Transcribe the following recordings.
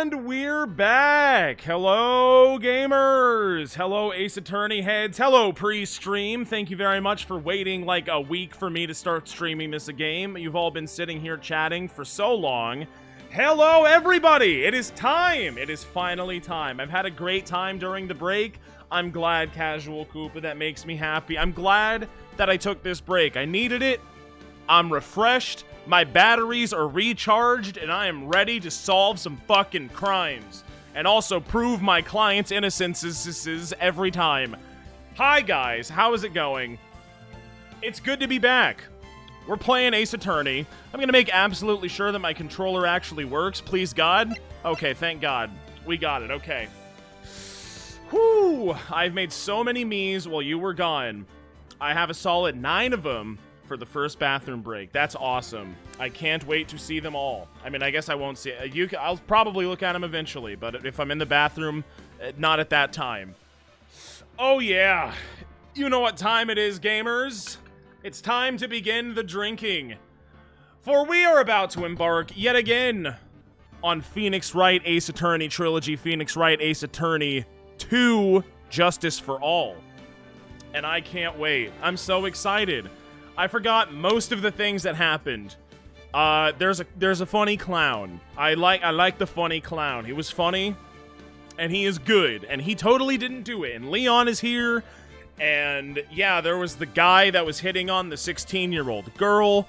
And we're back! Hello, gamers! Hello, Ace Attorney heads. Hello, pre-stream. Thank you very much for waiting like a week for me to start streaming this game. You've all been sitting here chatting for so long. Hello, everybody! It is time! It is finally time. I've had a great time during the break. I'm glad, Casual Koopa. That makes me happy. I'm glad that I took this break. I needed it. I'm refreshed. My batteries are recharged, and I am ready to solve some fucking crimes. And also prove my client's innocence every time. Hi, guys. How is it going? It's good to be back. We're playing Ace Attorney. I'm gonna make absolutely sure that my controller actually works. Please, God. Okay, thank God. We got it. Okay. Whew. I've made so many memes while you were gone. I have a solid 9 of them for the first bathroom break. That's awesome. I can't wait to see them all. I mean, I guess I won't see it. I'll probably look at them eventually, but if I'm in the bathroom, not at that time. Oh yeah. You know what time it is, gamers. It's time to begin the drinking. For we are about to embark yet again on Phoenix Wright Ace Attorney Trilogy, Phoenix Wright Ace Attorney 2, Justice for All. And I can't wait. I'm so excited. I forgot most of the things that happened. There's a funny clown. I like the funny clown. He was funny, and he is good, and he totally didn't do it. And Leon is here, and yeah, there was the guy that was hitting on the 16-year-old girl,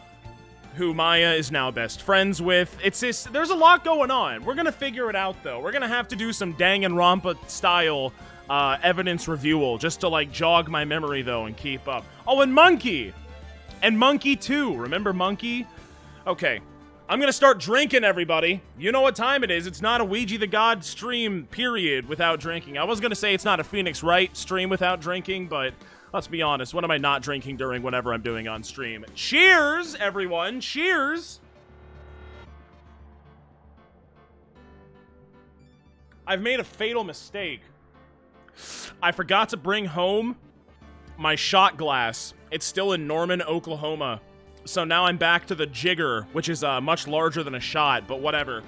who Maya is now best friends with. There's a lot going on. We're gonna figure it out, though. We're gonna have to do some Danganronpa style evidence reviewal just to like jog my memory, though, and keep up. Oh, and Monkey. And Monkey 2. Remember Monkey? Okay. I'm gonna start drinking, everybody. You know what time it is. It's not a Weegeethegod stream, period, without drinking. I was gonna say it's not a Phoenix Wright stream without drinking, but let's be honest. What am I not drinking during whatever I'm doing on stream? Cheers, everyone. Cheers! I've made a fatal mistake. I forgot to bring home my shot glass. It's still in Norman, Oklahoma. So now I'm back to the jigger, which is much larger than a shot, but whatever.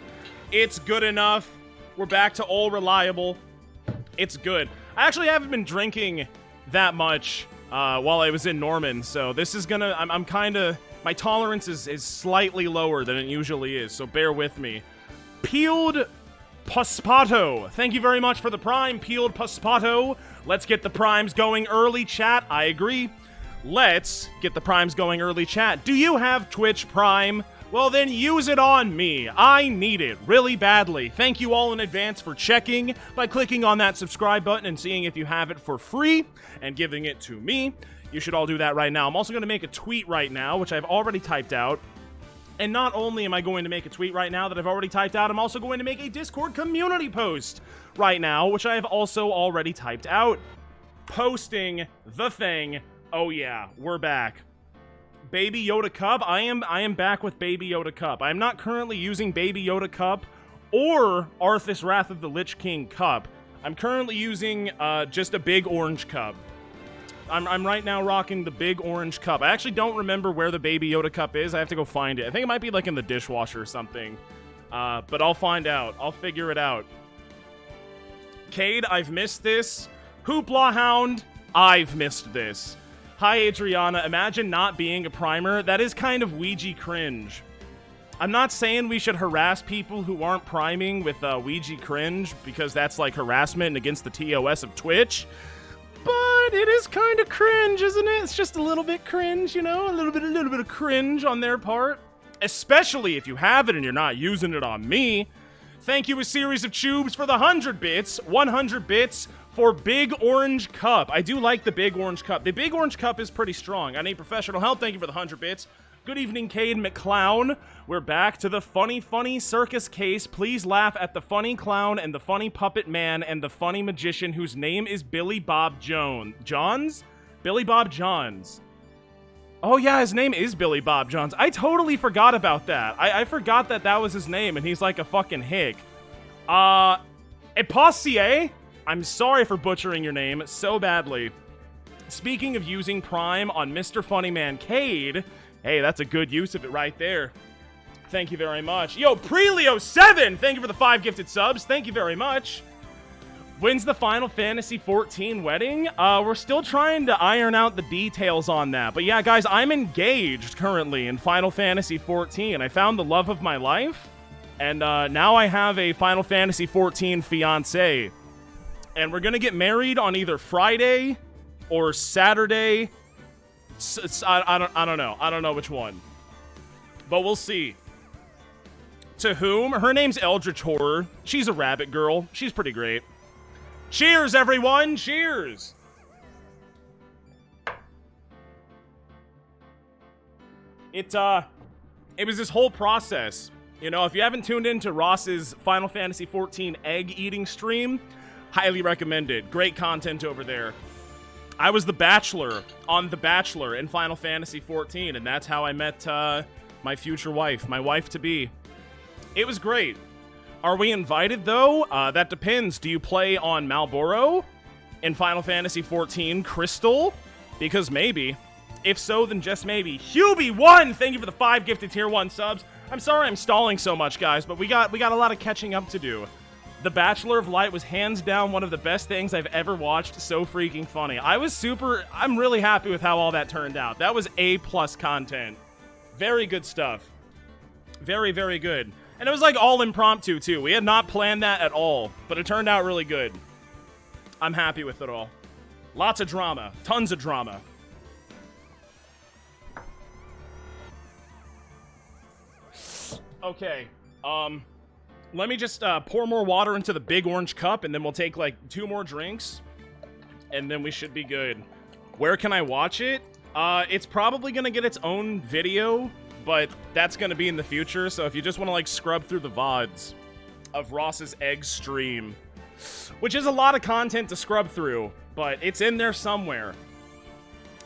It's good enough. We're back to all reliable. It's good. I actually haven't been drinking that much while I was in Norman, so this is gonna... I'm kind of... My tolerance is slightly lower than it usually is, so bear with me. Peeled Paspato. Thank you very much for the prime, Peeled Paspato. Let's get the primes going early, chat. I agree. Let's get the primes going early, chat. Do you have Twitch Prime? Well, then use it on me. I need it really badly. Thank you all in advance for checking by clicking on that subscribe button and seeing if you have it for free and giving it to me. You should all do that right now. I'm also going to make a tweet right now, which I've already typed out. And not only am I going to make a tweet right now that I've already typed out, I'm also going to make a Discord community post right now, which I have also already typed out. Posting the thing. Oh yeah, we're back. Baby Yoda Cup. I am back with Baby Yoda Cup. I am not currently using Baby Yoda Cup or Arthas Wrath of the Lich King Cup. I'm currently using just a big orange cup. I'm right now rocking the big orange cup. I actually don't remember where the Baby Yoda Cup is. I have to go find it. I think it might be like in the dishwasher or something. But I'll find out. I'll figure it out. Cade, I've missed this. Hoopla Hound, I've missed this. Hi, Adriana. Imagine not being a primer. That is kind of Ouija cringe. I'm not saying we should harass people who aren't priming with Ouija cringe, because that's like harassment and against the TOS of Twitch. But it is kind of cringe, isn't it? It's just a little bit cringe, you know? A little bit of cringe on their part. Especially if you have it and you're not using it on me. Thank you, a series of tubes, for the 100 bits. 100 bits. For Big Orange Cup. I do like the Big Orange Cup. The Big Orange Cup is pretty strong. I need professional help. Thank you for the 100 bits. Good evening, Cade McClown. We're back to the funny circus case. Please laugh at the funny clown and the funny puppet man and the funny magician whose name is Billy Bob Johns? Billy Bob Johns. Oh yeah, his name is Billy Bob Johns. I totally forgot about that. I forgot that was his name and he's like a fucking hick. Epossier? I'm sorry for butchering your name so badly. Speaking of using Prime on Mr. Funnyman Cade, hey, that's a good use of it right there. Thank you very much. Yo, Prelio7, thank you for the 5 gifted subs. Thank you very much. When's the Final Fantasy 14 wedding? We're still trying to iron out the details on that. But yeah, guys, I'm engaged currently in Final Fantasy 14. I found the love of my life, and now I have a Final Fantasy 14 fiancé. And we're gonna get married on either Friday or Saturday. I don't know. I don't know which one. But we'll see. To whom? Her name's Eldritch Horror. She's a rabbit girl. She's pretty great. Cheers, everyone! Cheers! It was this whole process. You know, if you haven't tuned into Ross's Final Fantasy 14 egg eating stream, highly recommended. Great content over there. I was the Bachelor on The Bachelor in Final Fantasy 14, and that's how I met my future wife, my wife-to-be. It was great. Are we invited, though? That depends. Do you play on Malboro in Final Fantasy 14 Crystal? Because maybe. If so, then just maybe. Hubie1, thank you for the 5 gifted tier 1 subs. I'm sorry I'm stalling so much, guys, but we got a lot of catching up to do. The Bachelor of Light was hands down one of the best things I've ever watched. So freaking funny. I'm really happy with how all that turned out. That was A+ content. Very good stuff. Very, very good. And it was like all impromptu too. We had not planned that at all, but it turned out really good. I'm happy with it all. Lots of drama. Tons of drama. Okay. Let me just pour more water into the big orange cup, and then we'll take like 2 more drinks, and then we should be good. Where can I watch it? It's probably gonna get its own video, but that's gonna be in the future, so if you just want to like scrub through the VODs of Ross's egg stream, which is a lot of content to scrub through, but it's in there somewhere.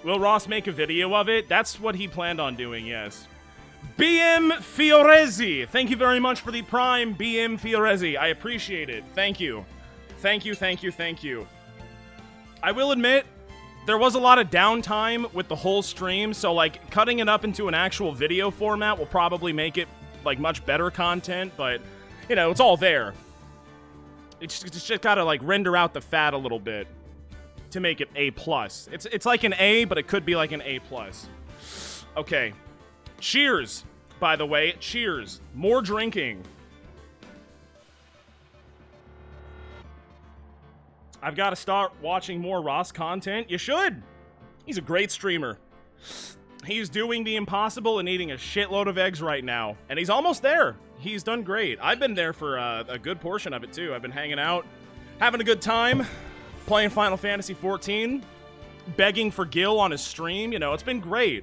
Will Ross make a video of it? That's what he planned on doing, yes. BM Fiorezzi, thank you very much for the Prime, BM Fiorezzi. I appreciate it. Thank you. Thank you, thank you, thank you. I will admit, there was a lot of downtime with the whole stream, so like cutting it up into an actual video format will probably make it like much better content, but you know, it's all there. It's just gotta like render out the fat a little bit to make it A+. It's like an A, but it could be like an A+. Okay. Cheers, by the way. Cheers. More drinking. I've got to start watching more Ross content. You should. He's a great streamer. He's doing the impossible and eating a shitload of eggs right now. And he's almost there. He's done great. I've been there for a good portion of it, too. I've been hanging out, having a good time, playing Final Fantasy 14, begging for Gil on his stream. You know, it's been great.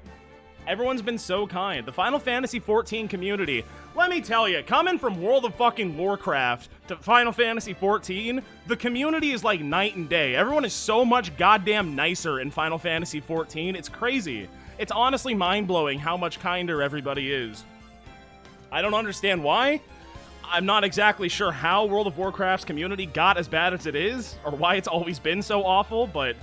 Everyone's been so kind. The Final Fantasy 14 community, let me tell you, coming from World of fucking Warcraft to Final Fantasy 14, the community is like night and day. Everyone is so much goddamn nicer in Final Fantasy 14. It's crazy. It's honestly mind-blowing how much kinder everybody is. I don't understand why. I'm not exactly sure how World of Warcraft's community got as bad as it is, or why it's always been so awful, but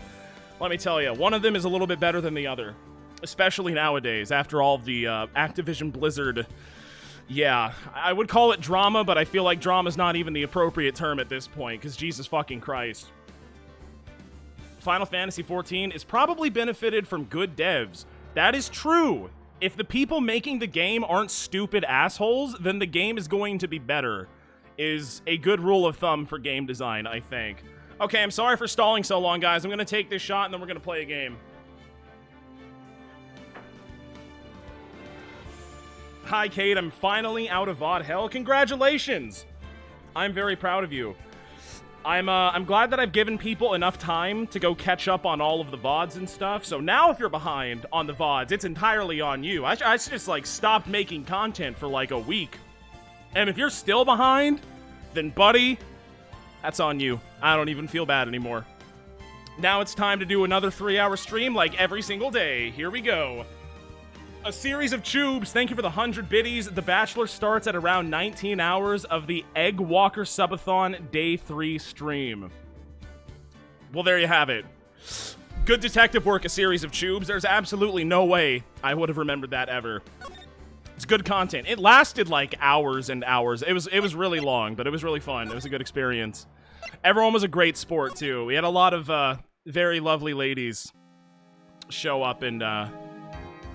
let me tell you, one of them is a little bit better than the other. Especially nowadays, after all the Activision Blizzard. Yeah, I would call it drama, but I feel like drama's not even the appropriate term at this point, because Jesus fucking Christ. Final Fantasy XIV is probably benefited from good devs. That is true. If the people making the game aren't stupid assholes, then the game is going to be better, is a good rule of thumb for game design, I think. Okay, I'm sorry for stalling so long, guys. I'm going to take this shot, and then we're going to play a game. Hi, Kate. I'm finally out of VOD hell. Congratulations! I'm very proud of you. I'm glad that I've given people enough time to go catch up on all of the VODs and stuff. So now if you're behind on the VODs, it's entirely on you. I just, like, stopped making content for, like, a week. And if you're still behind, then, buddy, that's on you. I don't even feel bad anymore. Now it's time to do another 3-hour stream, like, every single day. Here we go. A series of tubes. Thank you for the 100 biddies. The Bachelor starts at around 19 hours of the Egg Walker Subathon Day 3 stream. Well, there you have it. Good detective work, a series of tubes. There's absolutely no way I would have remembered that ever. It's good content. It lasted like hours and hours. It was really long, but it was really fun. It was a good experience. Everyone was a great sport too. We had a lot of very lovely ladies show up and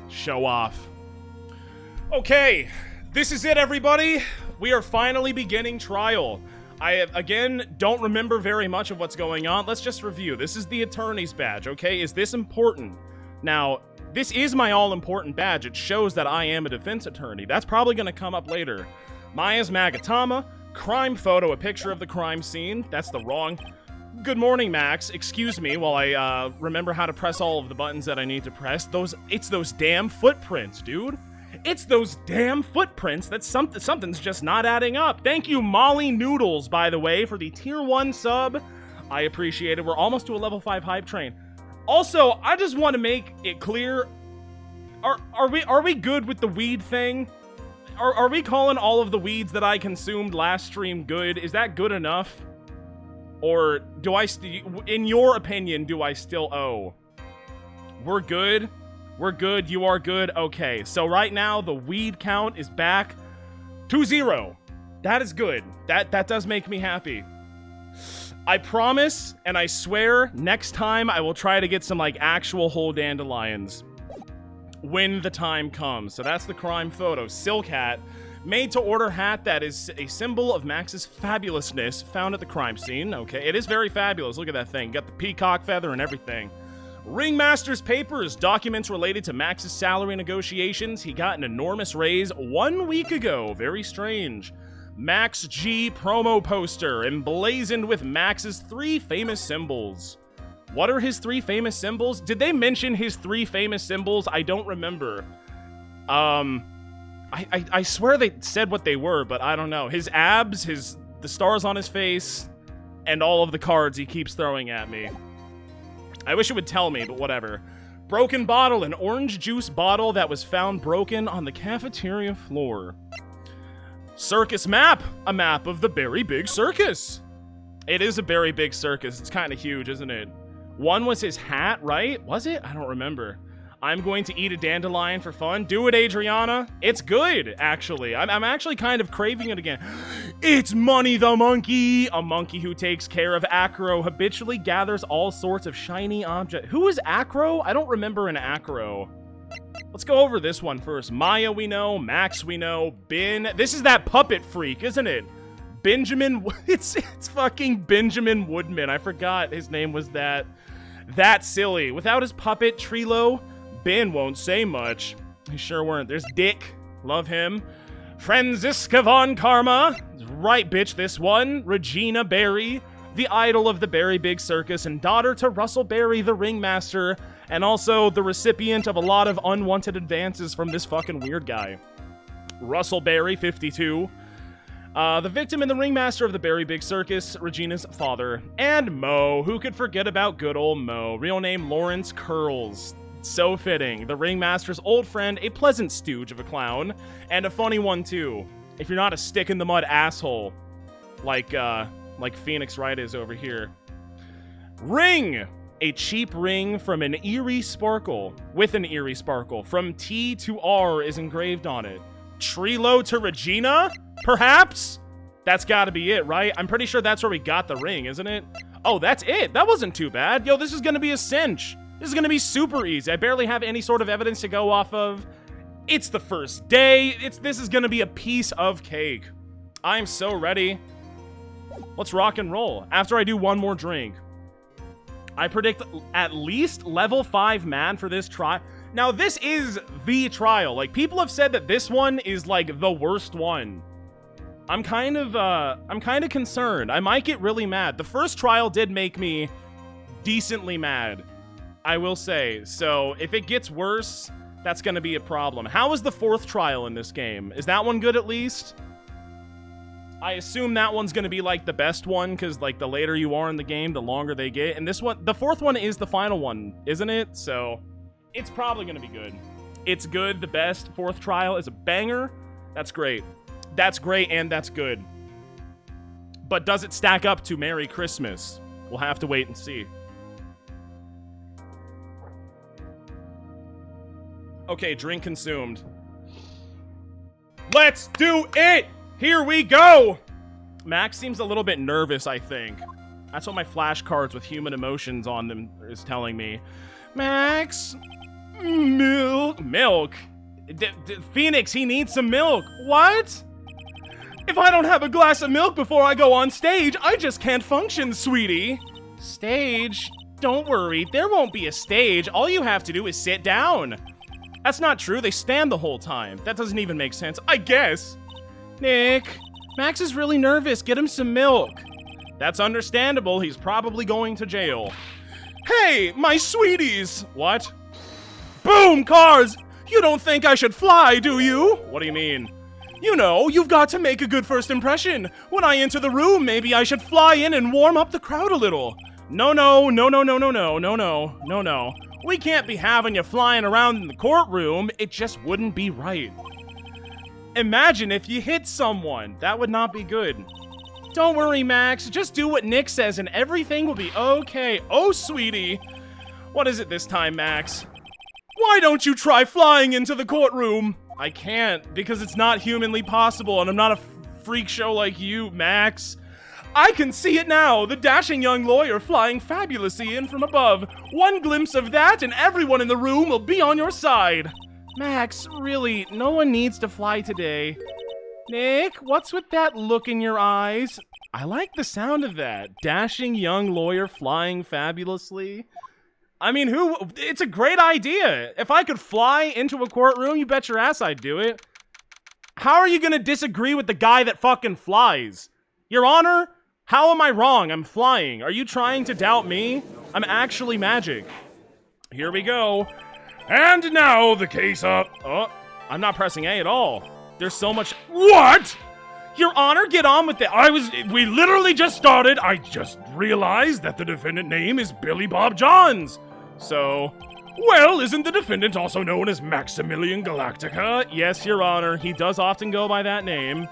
show off. Okay, this is it, everybody. We are finally beginning trial. I, again, don't remember very much of what's going on. Let's just review. This is the attorney's badge, okay? Is this important? Now, this is my all-important badge. It shows that I am a defense attorney. That's probably going to come up later. Maya's Magatama. Crime photo, a picture of the crime scene. That's the wrong. Good morning, Max. Excuse me while I remember how to press all of the buttons that I need to press. It's those damn footprints, dude. It's those damn footprints that something's just not adding up. Thank you, Molly Noodles, by the way, for the tier 1 sub. I appreciate it. We're almost to a level 5 hype train. Also, I just want to make it clear, are we good with the weed thing? Are we calling all of the weeds that I consumed last stream good? Is that good enough? Or do I, in your opinion, do I still owe? We're good? We're good, you are good? Okay, so right now, the weed count is back to 0. That is good. That does make me happy. I promise, and I swear, next time I will try to get some, like, actual whole dandelions. When the time comes. So that's the crime photo. Silk hat. Made to order hat that is a symbol of Max's fabulousness found at the crime scene. Okay, it is very fabulous. Look at that thing. Got the peacock feather and everything. Ringmaster's papers. Documents related to Max's salary negotiations. He got an enormous raise 1 week ago. Very strange. Max G promo poster emblazoned with Max's 3 famous symbols. What are his 3 famous symbols? Did they mention his 3 famous symbols? I don't remember. I swear they said what they were, but I don't know. His abs, the stars on his face, and all of the cards he keeps throwing at me. I wish it would tell me, but whatever. Broken bottle, an orange juice bottle that was found broken on the cafeteria floor. Circus map, a map of the Berry Big Circus. It is a very big circus. It's kind of huge, isn't it? One was his hat, right? Was it? I don't remember. I'm going to eat a dandelion for fun. Do it, Adriana. It's good, actually. I'm actually kind of craving it again. It's Money the Monkey. A monkey who takes care of Acro habitually gathers all sorts of shiny objects. Who is Acro? I don't remember an Acro. Let's go over this one first. Maya we know. Max we know. Ben. This is that puppet freak, isn't it? Benjamin. It's fucking Benjamin Woodman. I forgot his name was that. That's silly. Without his puppet, Trilo, Ben won't say much. He sure weren't. There's Dick. Love him. Franziska von Karma. Right, bitch, this one. Regina Berry, the idol of the Berry Big Circus and daughter to Russell Berry, the ringmaster, and also the recipient of a lot of unwanted advances from this fucking weird guy. Russell Berry, 52. The victim and the ringmaster of the Berry Big Circus, Regina's father, and Mo. Who could forget about good old Mo? Real name Lawrence Curls. So fitting. The ringmaster's old friend, a pleasant stooge of a clown, and a funny one too. If you're not a stick in the mud asshole, like Phoenix Wright is over here. Ring! A cheap ring from an eerie sparkle, with an eerie sparkle. From T to R is engraved on it. Trilo to Regina? Perhaps? That's gotta be it, right? I'm pretty sure that's where we got the ring, isn't it? Oh, that's it. That wasn't too bad. Yo, this is gonna be a cinch. This is gonna be super easy. I barely have any sort of evidence to go off of. It's the first day. This is gonna be a piece of cake. I'm so ready. Let's rock and roll. After I do one more drink. I predict at least level 5 man for this trial. Now, this is the trial. Like, people have said that this one is, like, the worst one. I'm kind of concerned. I might get really mad. The first trial did make me decently mad, I will say. So, if it gets worse, that's gonna be a problem. How is the 4th trial in this game? Is that one good at least? I assume that one's gonna be, like, the best one, because, like, the later you are in the game, the longer they get. And this one, the 4th one is the final one, isn't it? So, it's probably gonna be good. It's good, the best. 4th trial is a banger. That's great. That's great, and that's good. But does it stack up to Merry Christmas? We'll have to wait and see. Okay, drink consumed. Let's do it! Here we go! Max seems a little bit nervous, I think. That's what my flashcards with human emotions on them is telling me. Max? Milk? Milk? Phoenix, he needs some milk. What? If I don't have a glass of milk before I go on stage, I just can't function, sweetie. Stage? Don't worry, there won't be a stage. All you have to do is sit down. That's not true, they stand the whole time. That doesn't even make sense, I guess. Nick, Max is really nervous. Get him some milk. That's understandable, he's probably going to jail. Hey, my sweeties! What? Boom, cars! You don't think I should fly, do you? What do you mean? You know, you've got to make a good first impression. When I enter the room, maybe I should fly in and warm up the crowd a little. No. We can't be having you flying around in the courtroom. It just wouldn't be right. Imagine if you hit someone. That would not be good. Don't worry, Max. Just do what Nick says and everything will be okay. Oh, sweetie. What is it this time, Max? Why don't you try flying into the courtroom? I can't, because it's not humanly possible, and I'm not a freak show like you, Max. I can see it now, the dashing young lawyer flying fabulously in from above. One glimpse of that, and everyone in the room will be on your side. Max, really, no one needs to fly today. Nick, what's with that look in your eyes? I like the sound of that. Dashing young lawyer flying fabulously. I mean, it's a great idea. If I could fly into a courtroom, you bet your ass I'd do it. How are you gonna disagree with the guy that fucking flies? Your Honor, how am I wrong? I'm flying. Are you trying to doubt me? I'm actually magic. Here we go. And now the case up. Oh, I'm not pressing A at all. There's so much. What? Your Honor, get on with it. We literally just started. I just realized that the defendant name is Billy Bob Johns. So, well, isn't the defendant also known as Maximilian Galactica? Yes, Your Honor, he does often go by that name.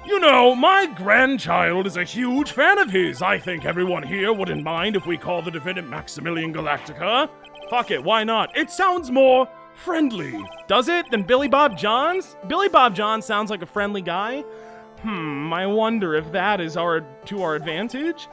You know, my grandchild is a huge fan of his. I think everyone here wouldn't mind if we call the defendant Maximilian Galactica. Fuck it, why not? It sounds more friendly. Does it? Than Billy Bob Johns? Billy Bob Johns sounds like a friendly guy. I wonder if that is to our advantage?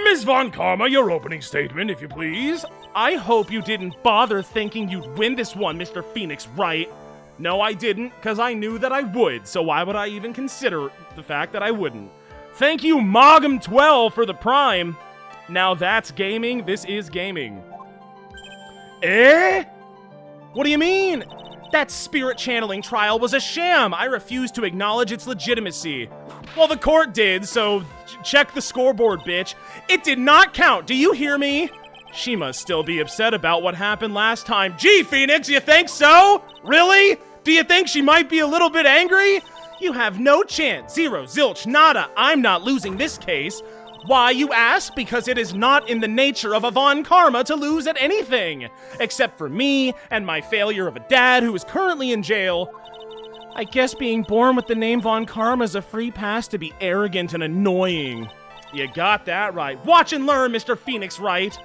Ms. Von Karma, your opening statement, if you please. I hope you didn't bother thinking you'd win this one, Mr. Phoenix, right? No, I didn't, because I knew that I would, so why would I even consider the fact that I wouldn't? Thank you, Mogum12, for the prime. Now that's gaming. This is gaming. Eh? What do you mean? That spirit channeling trial was a sham. I refuse to acknowledge its legitimacy. Well, the court did, so check the scoreboard, bitch. It did not count. Do you hear me? She must still be upset about what happened last time. Gee, Phoenix, you think so? Really? Do you think she might be a little bit angry? You have no chance. Zero, zilch, nada. I'm not losing this case. Why, you ask? Because it is not in the nature of a Von Karma to lose at anything. Except for me and my failure of a dad who is currently in jail. I guess being born with the name Von Karma is a free pass to be arrogant and annoying. You got that right. Watch and learn, Mr. Phoenix Wright.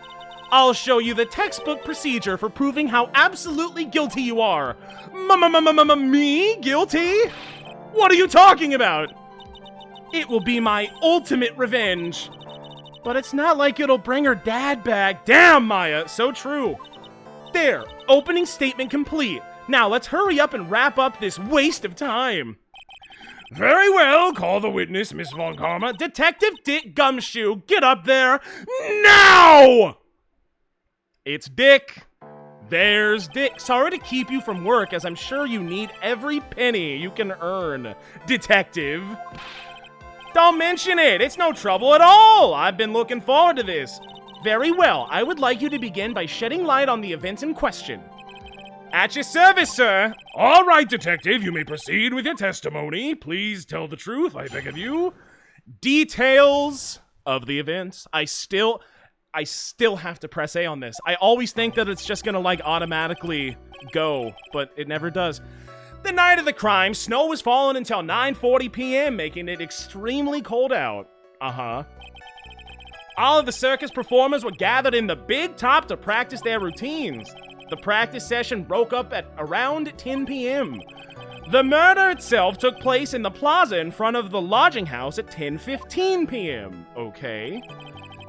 I'll show you the textbook procedure for proving how absolutely guilty you are. Me? Guilty? What are you talking about? It will be my ultimate revenge. But it's not like it'll bring her dad back. Damn, Maya, so true. There, opening statement complete. Now let's hurry up and wrap up this waste of time. Very well, call the witness, Miss Von Karma. Detective Dick Gumshoe, get up there now! It's Dick. There's Dick. Sorry to keep you from work, as I'm sure you need every penny you can earn, Detective. Don't mention it. It's no trouble at all. I've been looking forward to this. Very well. I would like you to begin by shedding light on the events in question. At your service, sir. All right, Detective. You may proceed with your testimony. Please tell the truth, I beg of you. Details of the events. I still have to press A on this. I always think that it's just gonna, like, automatically go, but it never does. The night of the crime, snow was falling until 9:40 p.m., making it extremely cold out. All of the circus performers were gathered in the big top to practice their routines. The practice session broke up at around 10 p.m. The murder itself took place in the plaza in front of the lodging house at 10:15 p.m. Okay.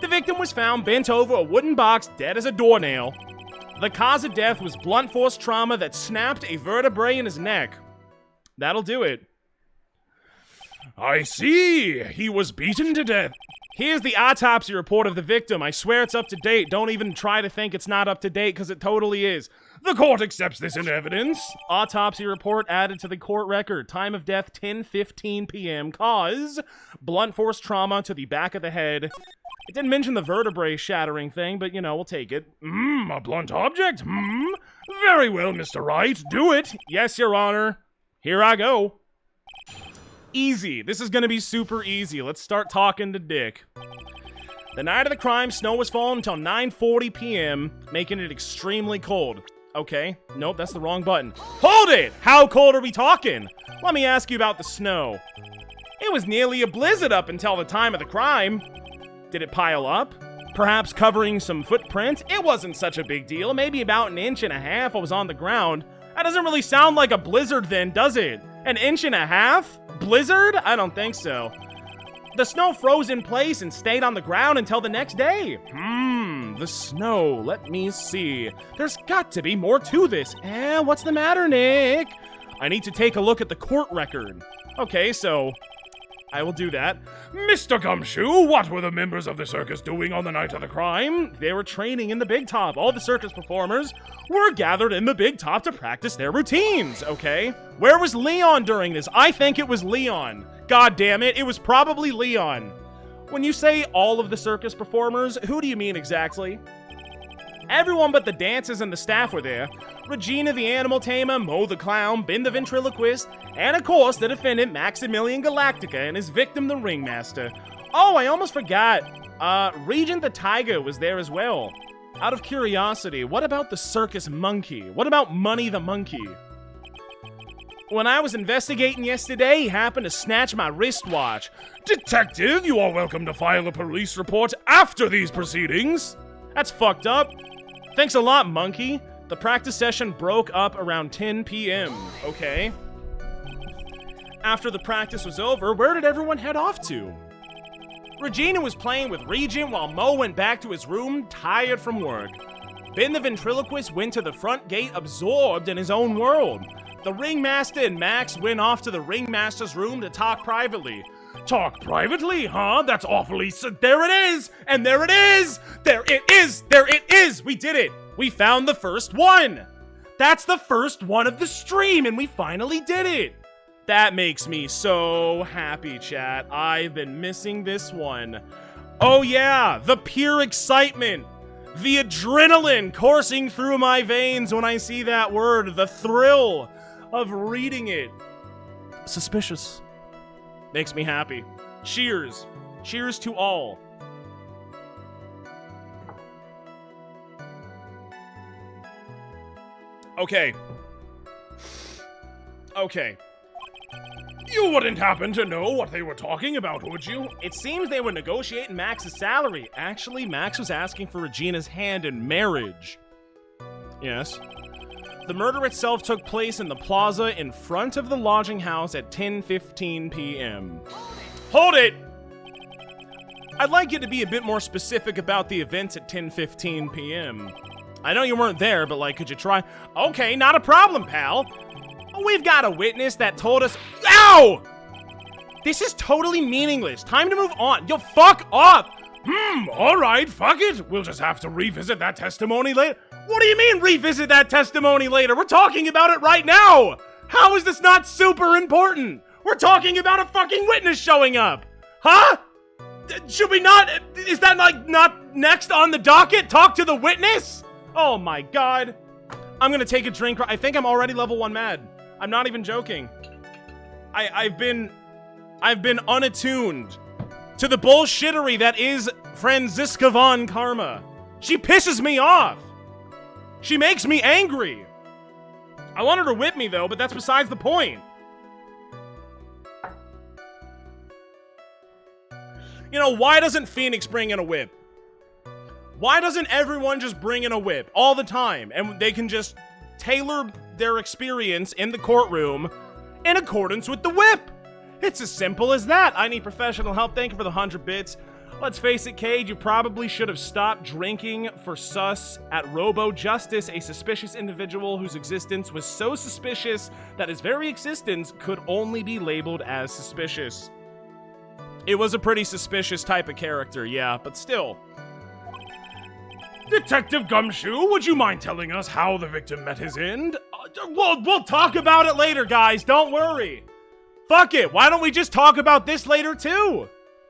The victim was found bent over a wooden box, dead as a doornail. The cause of death was blunt force trauma that snapped a vertebrae in his neck. That'll do it. I see. He was beaten to death. Here's the autopsy report of the victim. I swear it's up to date. Don't even try to think it's not up to date, because it totally is. The court accepts this in evidence. Autopsy report added to the court record. Time of death, 10:15 p.m. Cause, blunt force trauma to the back of the head. It didn't mention the vertebrae shattering thing, but, you know, we'll take it. A blunt object? Very well, Mr. Wright. Do it. Yes, Your Honor. Here I go. Easy. This is gonna be super easy. Let's start talking to Dick. The night of the crime, snow was falling until 9:40 p.m., making it extremely cold. Okay. Nope, that's the wrong button. Hold it! How cold are we talking? Let me ask you about the snow. It was nearly a blizzard up until the time of the crime. Did it pile up? Perhaps covering some footprints? It wasn't such a big deal. Maybe about 1.5 inches was on the ground. That doesn't really sound like a blizzard then, does it? 1.5 inches? Blizzard? I don't think so. The snow froze in place and stayed on the ground until the next day. The snow. Let me see. There's got to be more to this. What's the matter, Nick? I need to take a look at the court record. Okay, so I will do that. Mr. Gumshoe, what were the members of the circus doing on the night of the crime? They were training in the Big Top. All the circus performers were gathered in the Big Top to practice their routines, okay? Where was Leon during this? I think it was Leon. God damn it, it was probably Leon. When you say all of the circus performers, who do you mean exactly? Everyone but the dancers and the staff were there. Regina the animal tamer, Mo the clown, Ben the ventriloquist, and of course the defendant Maximilian Galactica and his victim the ringmaster. Oh, I almost forgot. Regent the tiger was there as well. Out of curiosity, what about the circus monkey? What about Money the monkey? When I was investigating yesterday, he happened to snatch my wristwatch. Detective, you are welcome to file a police report after these proceedings. That's fucked up. Thanks a lot, monkey. The practice session broke up around 10 p.m. Okay. After the practice was over, where did everyone head off to? Regina was playing with Regent while Mo went back to his room, tired from work. Ben the ventriloquist went to the front gate, absorbed in his own world. The ringmaster and Max went off to the ringmaster's room to talk privately. Talk privately, huh? That's awfully there it is! And there it is! There it is! There it is! We did it! We found the first one! That's the first one of the stream, and we finally did it! That makes me so happy, chat. I've been missing this one. Oh yeah, the pure excitement. The adrenaline coursing through my veins when I see that word. The thrill of reading it. Suspicious. Makes me happy. Cheers. Cheers to all. Okay. Okay. You wouldn't happen to know what they were talking about, would you? It seems they were negotiating Max's salary. Actually, Max was asking for Regina's hand in marriage. Yes. The murder itself took place in the plaza in front of the lodging house at 10:15 p.m. Hold it! I'd like you to be a bit more specific about the events at 10:15 p.m. I know you weren't there, but like, could you try? Okay, not a problem, pal. We've got a witness that told us— Ow! This is totally meaningless. Time to move on. Yo, fuck off! Alright, fuck it. We'll just have to revisit that testimony later. What do you mean, revisit that testimony later? We're talking about it right now! How is this not super important? We're talking about a fucking witness showing up! Huh? Should we not— is that like not next on the docket? Talk to the witness? Oh my god. I'm gonna take a drink. I think I'm already level 1 mad. I'm not even joking. I've been unattuned to the bullshittery that is Franziska von Karma. She pisses me off. She makes me angry. I want her to whip me though, but that's besides the point. You know, why doesn't Phoenix bring in a whip? Why doesn't everyone just bring in a whip all the time? And they can just tailor their experience in the courtroom in accordance with the whip. It's as simple as that. I need professional help. Thank you for the 100 bits. Let's face it, Cade, you probably should have stopped drinking for sus at Robo Justice, a suspicious individual whose existence was so suspicious that his very existence could only be labeled as suspicious. It was a pretty suspicious type of character, yeah, but still. Detective Gumshoe, would you mind telling us how the victim met his end? We'll talk about it later, guys, don't worry. Fuck it, why don't we just talk about this later, too?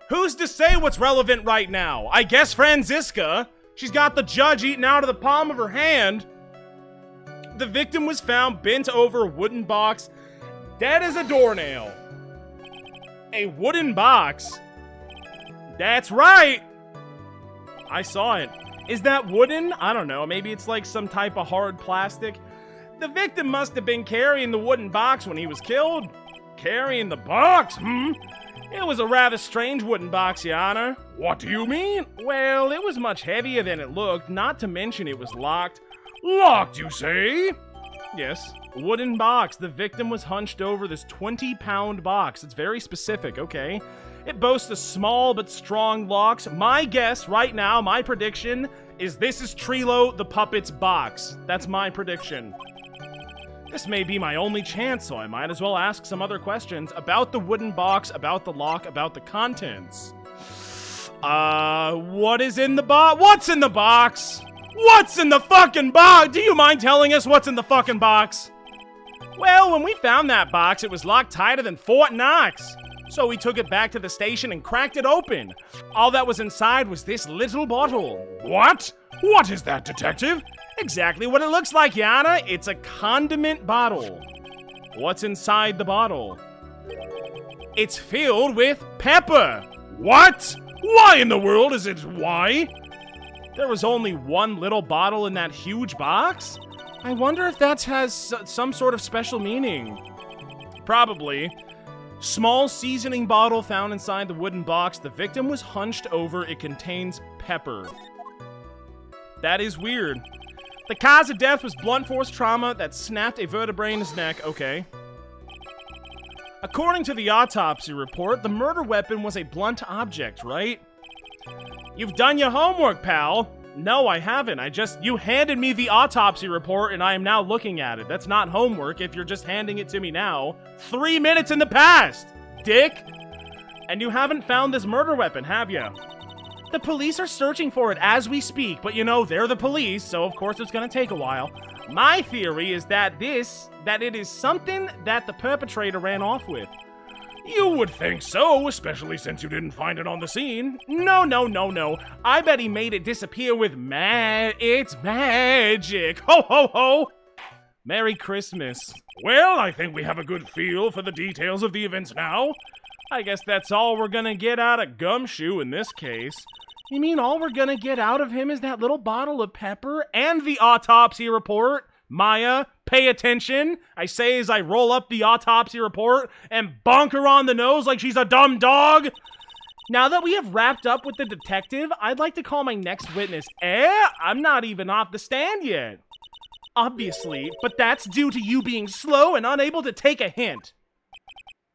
Who's to say what's relevant right now? I guess Franziska. She's got the judge eaten out of the palm of her hand. The victim was found bent over a wooden box, dead as a doornail. A wooden box? That's right! I saw it. Is that wooden? I don't know. Maybe it's like some type of hard plastic. The victim must have been carrying the wooden box when he was killed. Carrying the box, It was a rather strange wooden box, Your Honor. What do you mean? Well, it was much heavier than it looked, not to mention it was locked. Locked, you say? Yes. Wooden box. The victim was hunched over this 20-pound box. It's very specific, okay? It boasts a small but strong locks. My guess right now, my prediction, is this is Trilo the Puppet's box. That's my prediction. This may be my only chance, so I might as well ask some other questions about the wooden box, about the lock, about the contents. What is in the box? What's in the box? What's in the fucking box? Do you mind telling us what's in the fucking box? Well, when we found that box, it was locked tighter than Fort Knox. So we took it back to the station and cracked it open. All that was inside was this little bottle. What? What is that, detective? Exactly what it looks like, Yana. It's a condiment bottle. What's inside the bottle? It's filled with pepper. What? Why in the world is it why? There was only one little bottle in that huge box? I wonder if that has some sort of special meaning. Probably. Small seasoning bottle found inside the wooden box. The victim was hunched over. It contains pepper. That is weird. The cause of death was blunt force trauma that snapped a vertebrae in his neck. Okay. According to the autopsy report, the murder weapon was a blunt object, right? You've done your homework, pal. No, I haven't. You handed me the autopsy report and I am now looking at it. That's not homework if you're just handing it to me now. 3 minutes in the past, dick. And you haven't found this murder weapon, have you? The police are searching for it as we speak, but you know, they're the police, so of course it's gonna take a while. My theory is that it is something that the perpetrator ran off with. You would think so, especially since you didn't find it on the scene. No. I bet he made it disappear with it's magic. Ho, ho, ho. Merry Christmas. Well, I think we have a good feel for the details of the events now. I guess that's all we're gonna get out of Gumshoe in this case. You mean all we're gonna get out of him is that little bottle of pepper and the autopsy report? Maya, pay attention. I say as I roll up the autopsy report and bonk her on the nose like she's a dumb dog. Now that we have wrapped up with the detective, I'd like to call my next witness. I'm not even off the stand yet. Obviously, but that's due to you being slow and unable to take a hint.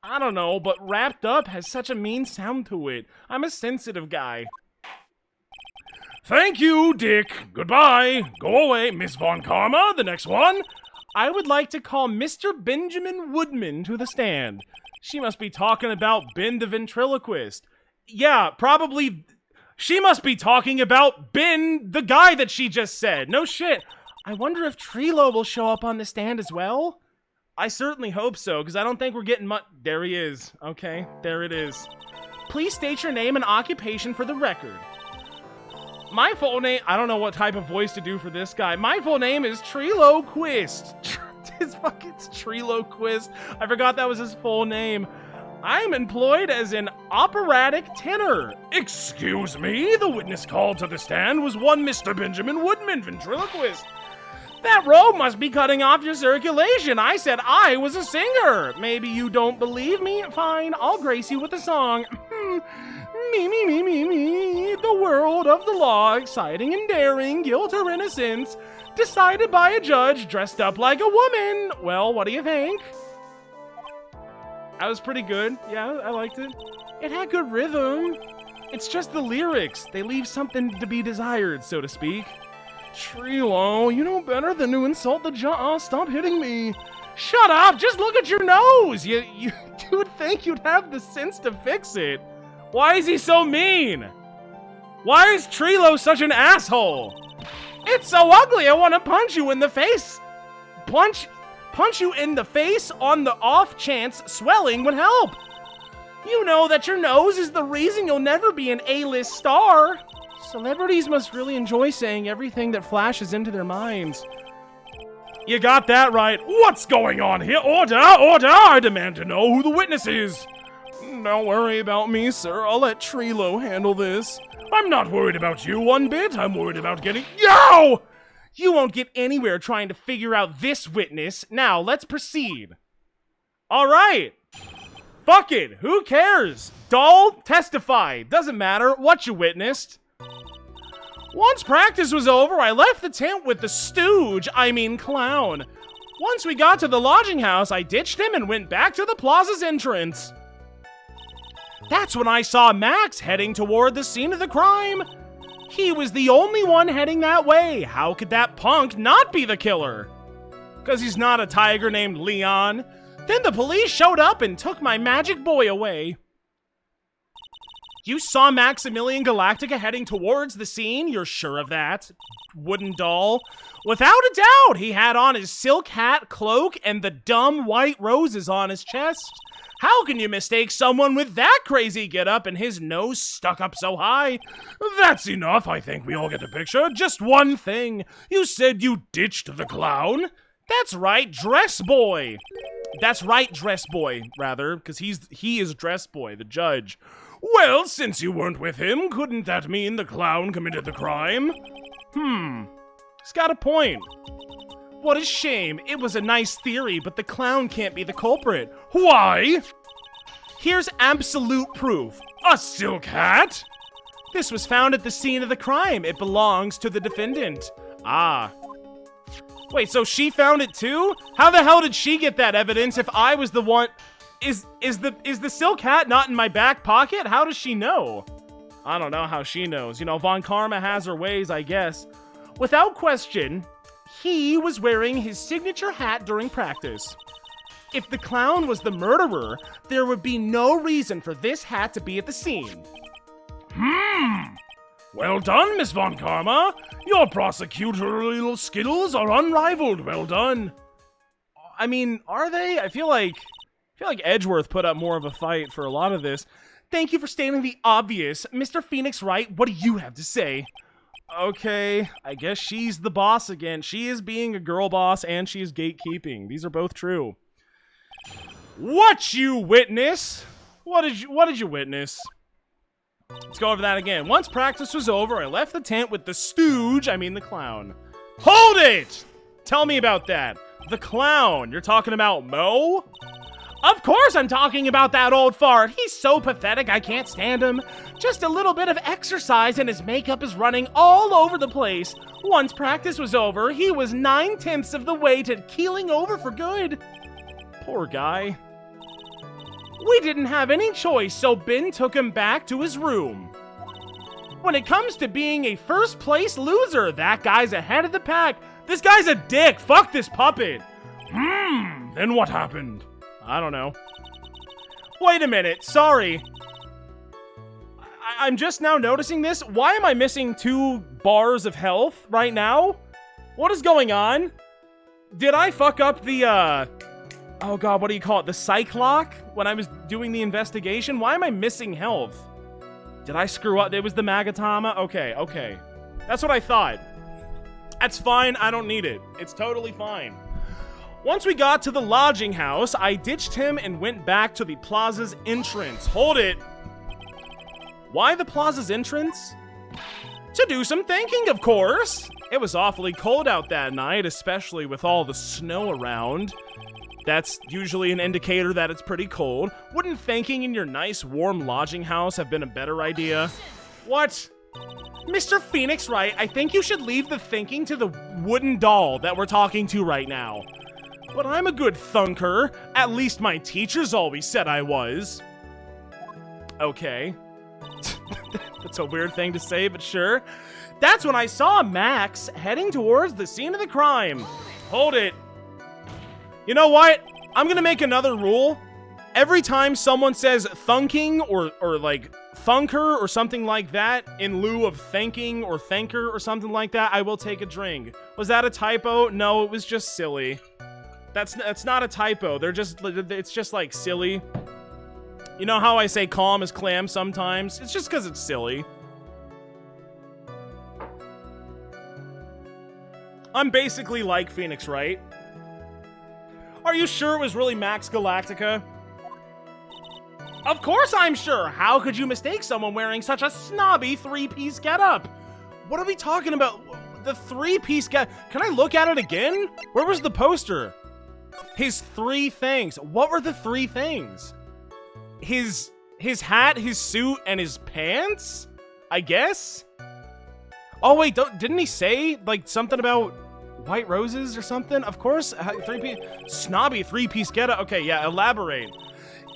I don't know, but wrapped up has such a mean sound to it. I'm a sensitive guy. Thank you, Dick. Goodbye. Go away, Miss Von Karma. The next one. I would like to call Mr. Benjamin Woodman to the stand. She must be talking about Ben the ventriloquist. Yeah, probably. She must be talking about Ben, the guy that she just said. No shit. I wonder if Trilo will show up on the stand as well? I certainly hope so, because I don't think we're getting much. There he is. Okay, there it is. Please state your name and occupation for the record. My full name, I don't know what type of voice to do for this guy. My full name is Trilo Quist. It's Trilo Quist. I forgot that was his full name. I'm employed as an operatic tenor. Excuse me, the witness called to the stand was one Mr. Benjamin Woodman, ventriloquist. That robe must be cutting off your circulation. I said I was a singer. Maybe you don't believe me? Fine, I'll grace you with a song. Me. The world of the law, exciting and daring, guilt or innocence, decided by a judge dressed up like a woman. Well, what do you think? That was pretty good. Yeah, I liked it. It had good rhythm. It's just the lyrics. They leave something to be desired, so to speak. Trilo, you know better than to insult the stop hitting me. Shut up! Just look at your nose! You would think you'd have the sense to fix it. Why is he so mean? Why is Trilo such an asshole? It's so ugly, I want to punch you in the face. Punch you in the face on the off chance swelling would help. You know that your nose is the reason you'll never be an A-list star. Celebrities must really enjoy saying everything that flashes into their minds. You got that right. What's going on here? Order! Order! I demand to know who the witness is. Don't worry about me, sir. I'll let Trilo handle this. I'm not worried about you one bit. I'm worried about getting... Yo! You won't get anywhere trying to figure out this witness. Now, let's proceed. All right. Fuck it. Who cares? Doll, testify. Doesn't matter what you witnessed. Once practice was over, I left the tent with the clown. Once we got to the lodging house, I ditched him and went back to the plaza's entrance. That's when I saw Max heading toward the scene of the crime. He was the only one heading that way. How could that punk not be the killer? Because he's not a tiger named Leon. Then the police showed up and took my magic boy away. You saw Maximilian Galactica heading towards the scene? You're sure of that? Wooden doll? Without a doubt, he had on his silk hat, cloak, and the dumb white roses on his chest. How can you mistake someone with that crazy getup and his nose stuck up so high? That's enough, I think we all get the picture. Just one thing. You said you ditched the clown? That's right, Dress Boy. That's right, Dress Boy, rather, because he is Dress Boy, the judge. Well, since you weren't with him, couldn't that mean the clown committed the crime? He's got a point. What a shame. It was a nice theory, but the clown can't be the culprit. Why? Here's absolute proof. A silk hat? This was found at the scene of the crime. It belongs to the defendant. Ah. Wait, so she found it too? How the hell did she get that evidence if I was the one... Is the silk hat not in my back pocket? How does she know? I don't know how she knows. You know, Von Karma has her ways, I guess. Without question, he was wearing his signature hat during practice. If the clown was the murderer, there would be no reason for this hat to be at the scene. Well done, Miss Von Karma. Your prosecutorial skills are unrivaled. Well done. I mean, are they? I feel like Edgeworth put up more of a fight for a lot of this. Thank you for stating the obvious. Mr. Phoenix Wright, what do you have to say? Okay, I guess she's the boss again. She is being a girl boss and she is gatekeeping. These are both true. What you witness? What did you witness? Let's go over that again. Once practice was over, I left the tent with the clown. Hold it! Tell me about that. The clown. You're talking about Mo? Of course I'm talking about that old fart. He's so pathetic I can't stand him. Just a little bit of exercise and his makeup is running all over the place. Once practice was over, he was 9/10 of the way to keeling over for good. Poor guy. We didn't have any choice, so Ben took him back to his room. When it comes to being a first place loser, that guy's ahead of the pack. This guy's a dick. Fuck this puppet. Then what happened? I don't know. Wait a minute, sorry. I'm just now noticing this. Why am I missing 2 bars of health right now? What is going on? Did I fuck up the, oh god, what do you call it? The psych lock when I was doing the investigation? Why am I missing health? Did I screw up? It was the Magatama? Okay. That's what I thought. That's fine, I don't need it. It's totally fine. Once we got to the lodging house, I ditched him and went back to the plaza's entrance. Hold it. Why the plaza's entrance? To do some thinking, of course. It was awfully cold out that night, especially with all the snow around. That's usually an indicator that it's pretty cold. Wouldn't thinking in your nice, warm lodging house have been a better idea? What? Mr. Phoenix Wright, I think you should leave the thinking to the wooden doll that we're talking to right now. But I'm a good thunker. At least my teachers always said I was. Okay. That's a weird thing to say, but sure. That's when I saw Max heading towards the scene of the crime. Hold it. You know what? I'm gonna make another rule. Every time someone says thunking or like thunker or something like that in lieu of thanking or thanker or something like that, I will take a drink. Was that a typo? No, it was just silly. That's not a typo. It's just like silly. You know how I say calm as clam sometimes? It's just because it's silly. I'm basically like Phoenix, right? Are you sure it was really Max Galactica? Of course I'm sure! How could you mistake someone wearing such a snobby three-piece getup? What are we talking about? The three-piece get... Can I look at it again? Where was the poster? His three things. What were the three things? His hat, his suit, and his pants? I guess? Oh wait, didn't he say like something about white roses or something? Of course, snobby three-piece getup. Okay, yeah, elaborate.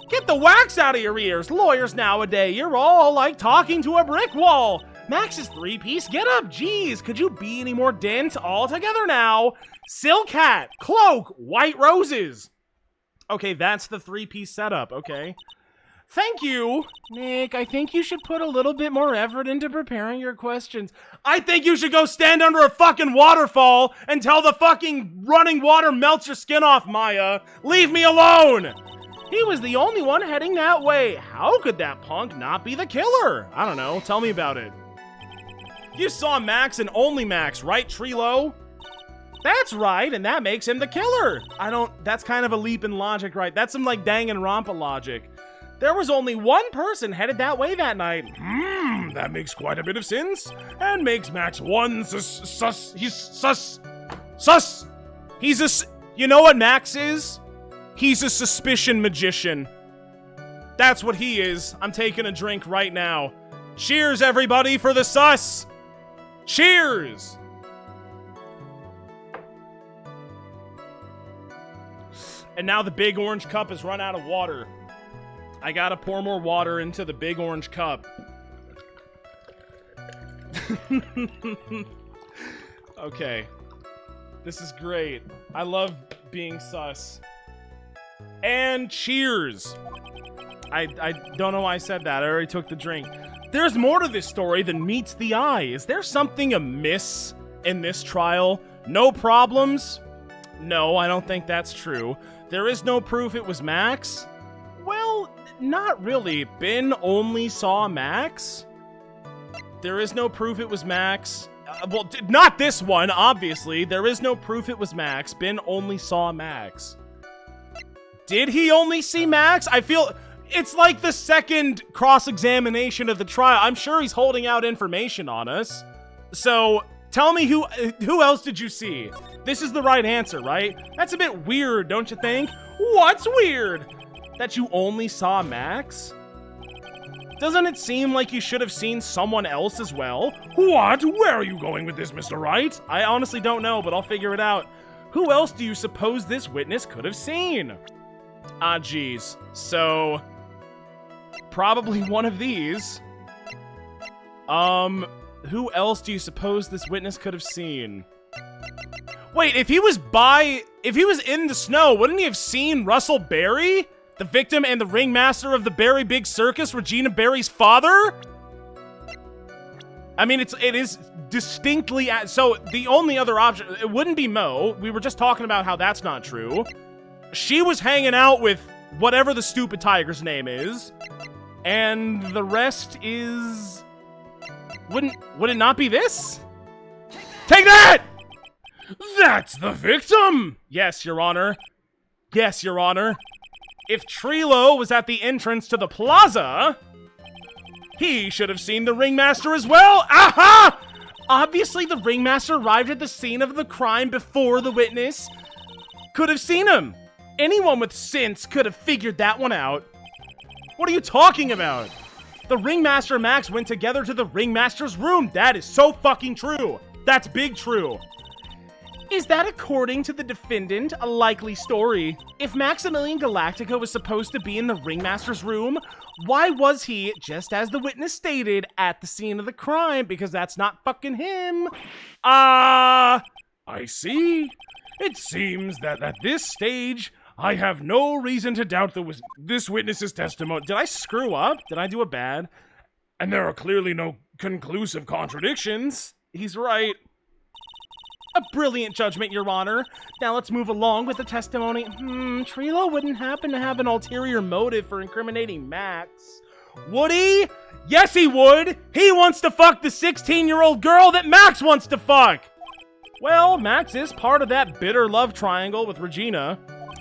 Get the wax out of your ears. Lawyers nowadays, you're all like talking to a brick wall. Max's three-piece getup. Jeez, could you be any more dense? All together now. Silk hat, cloak, white roses. Okay, that's the three-piece setup. Okay. Thank you. Nick, I think you should put a little bit more effort into preparing your questions. I think you should go stand under a fucking waterfall until the fucking running water melts your skin off, Maya. Leave me alone. He was the only one heading that way. How could that punk not be the killer? I don't know. Tell me about it. You saw Max and only Max, right, Trilo? That's right, and that makes him the killer. That's kind of a leap in logic, right? That's some like Danganronpa logic. There was only one person headed that way that night. That makes quite a bit of sense. And makes Max one sus. You know what Max is? He's a suspicion magician. That's what he is. I'm taking a drink right now. Cheers, everybody, for the sus. Cheers. And now the big orange cup has run out of water. I gotta pour more water into the big orange cup. Okay. This is great. I love being sus. And cheers! I don't know why I said that. I already took the drink. There's more to this story than meets the eye. Is there something amiss in this trial? No problems? No, I don't think that's true. There is no proof it was Max? Well, not really. Ben only saw Max? There is no proof it was Max. Well, not this one, obviously. There is no proof it was Max. Ben only saw Max. Did he only see Max? I feel it's like the second cross-examination of the trial. I'm sure he's holding out information on us. So, tell me who else did you see? This is the right answer, right? That's a bit weird, don't you think? What's weird? That you only saw Max? Doesn't it seem like you should have seen someone else as well? What? Where are you going with this, Mr. Wright? I honestly don't know, but I'll figure it out. Who else do you suppose this witness could have seen? Ah, geez. So, probably one of these. Who else do you suppose this witness could have seen? Wait, if he was in the snow, wouldn't he have seen Russell Berry? The victim and the ringmaster of the Berry Big Circus, Regina Berry's father? I mean, it is distinctly... So, the only other option... It wouldn't be Mo. We were just talking about how that's not true. She was hanging out with whatever the stupid tiger's name is. And the rest is... Would it not be this? Take that! That's the victim! Yes, Your Honor. Yes, Your Honor. If Trilo was at the entrance to the plaza, he should have seen the ringmaster as well. Aha! Obviously, the ringmaster arrived at the scene of the crime before the witness could have seen him. Anyone with sense could have figured that one out. What are you talking about? The ringmaster and Max went together to the ringmaster's room. That is so fucking true. That's big true. Is that, according to the defendant, a likely story? If Maximilian Galactico was supposed to be in the Ringmaster's room, why was he, just as the witness stated, at the scene of the crime? Because that's not fucking him. I see. It seems that at this stage, I have no reason to doubt this witness's testimony. Did I screw up? Did I do a bad? And there are clearly no conclusive contradictions. He's right. A brilliant judgment, Your Honor. Now let's move along with the testimony. Trilo wouldn't happen to have an ulterior motive for incriminating Max. Would he? Yes, he would. He wants to fuck the 16-year-old girl that Max wants to fuck. Well, Max is part of that bitter love triangle with Regina.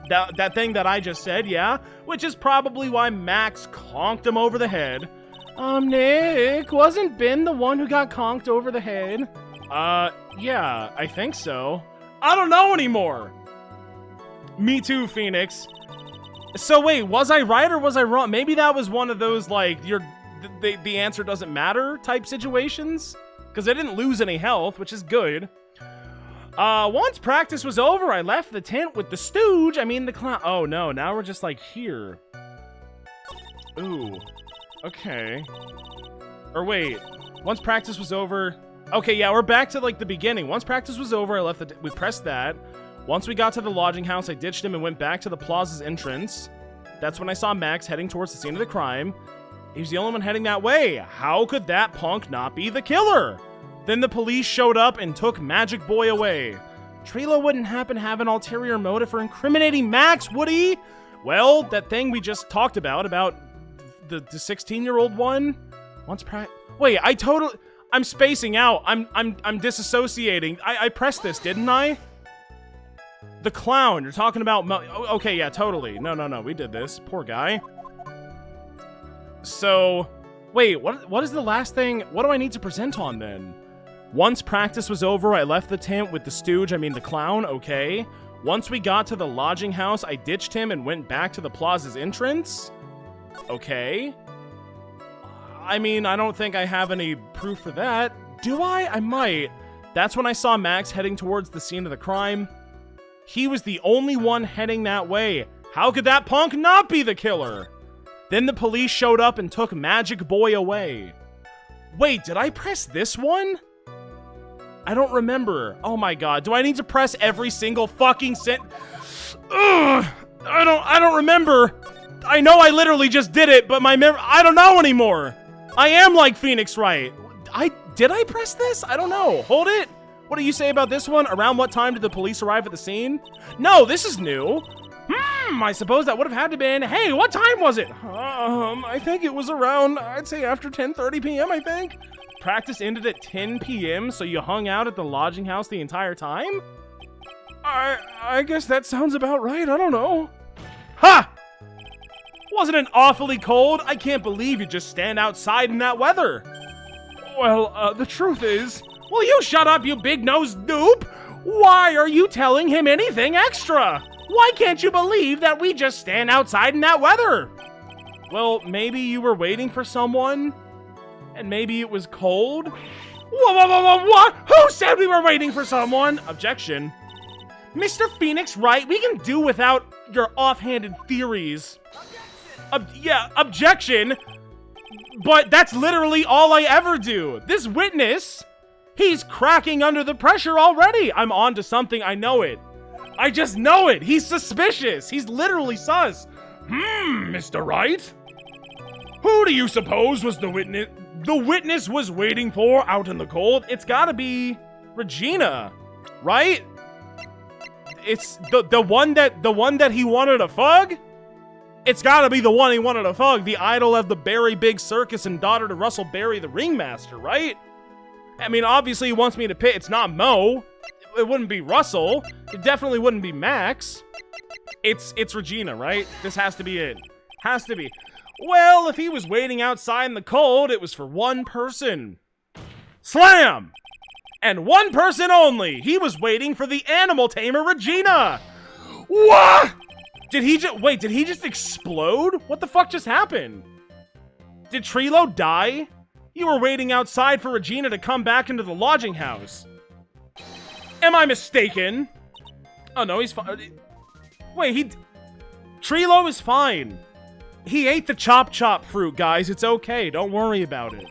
That thing that I just said, yeah? Which is probably why Max conked him over the head. Nick, wasn't Ben the one who got conked over the head? Yeah, I think so. I don't know anymore. Me too, Phoenix. So wait, was I right or was I wrong? Maybe that was one of those, like, the answer doesn't matter type situations? Because I didn't lose any health, which is good. Once practice was over, I left the tent with the stooge. I mean the clown. Oh no, now we're just like here. Ooh. Okay. Or wait, once practice was over... Okay, yeah, we're back to, like, the beginning. Once practice was over, I left we pressed that. Once we got to the lodging house, I ditched him and went back to the plaza's entrance. That's when I saw Max heading towards the scene of the crime. He was the only one heading that way. How could that punk not be the killer? Then the police showed up and took Magic Boy away. Trilo wouldn't happen to have an ulterior motive for incriminating Max, would he? Well, that thing we just talked about the 16-year-old one. Wait, I'm spacing out. I'm disassociating. I pressed this, didn't I? The clown. You're talking about... Okay, yeah, totally. No. We did this. Poor guy. So... Wait, what is the last thing? What do I need to present on, then? Once practice was over, I left the tent with the stooge. I mean, the clown. Okay. Once we got to the lodging house, I ditched him and went back to the plaza's entrance. Okay. I mean, I don't think I have any proof for that. Do I? I might. That's when I saw Max heading towards the scene of the crime. He was the only one heading that way. How could that punk not be the killer? Then the police showed up and took Magic Boy away. Wait, did I press this one? I don't remember. Oh my god, do I need to press every single fucking Ugh! I don't remember. I know I literally just did it, but I don't know anymore. I am like Phoenix, right? Did I press this? I don't know. Hold it. What do you say about this one? Around what time did the police arrive at the scene? No, this is new. I suppose that would have had to been. Hey, what time was it? I think it was around, I'd say after 10:30 p.m., I think. Practice ended at 10 p.m., so you hung out at the lodging house the entire time? I guess that sounds about right. I don't know. Ha! Wasn't it awfully cold? I can't believe you just stand outside in that weather. Well, the truth is... Will you shut up, you big-nosed noob? Why are you telling him anything extra? Why can't you believe that we just stand outside in that weather? Well, maybe you were waiting for someone, and maybe it was cold? What? Who said we were waiting for someone? Objection. Mr. Phoenix, right? We can do without your offhanded theories. Objection. But that's literally all I ever do. This witness, he's cracking under the pressure already. I'm on to something, I know it. I just know it. He's suspicious. He's literally sus. Mr. Wright? Who do you suppose was the witness was waiting for out in the cold? It's gotta be Regina, right? It's the one that he wanted to fug? It's gotta be the one he wanted to fug, the idol of the Berry Big Circus and daughter to Russell Berry, the ringmaster, right? I mean, obviously he wants me to pick. It's not Mo. It wouldn't be Russell. It definitely wouldn't be Max. It's Regina, right? This has to be it. Has to be. Well, if he was waiting outside in the cold, it was for one person. Slam! And one person only. He was waiting for the animal tamer, Regina. What? Did he just explode? What the fuck just happened? Did Trilo die? You were waiting outside for Regina to come back into the lodging house. Am I mistaken? Oh, no, he's fine. Wait, Trilo is fine. He ate the chop fruit, guys. It's okay. Don't worry about it.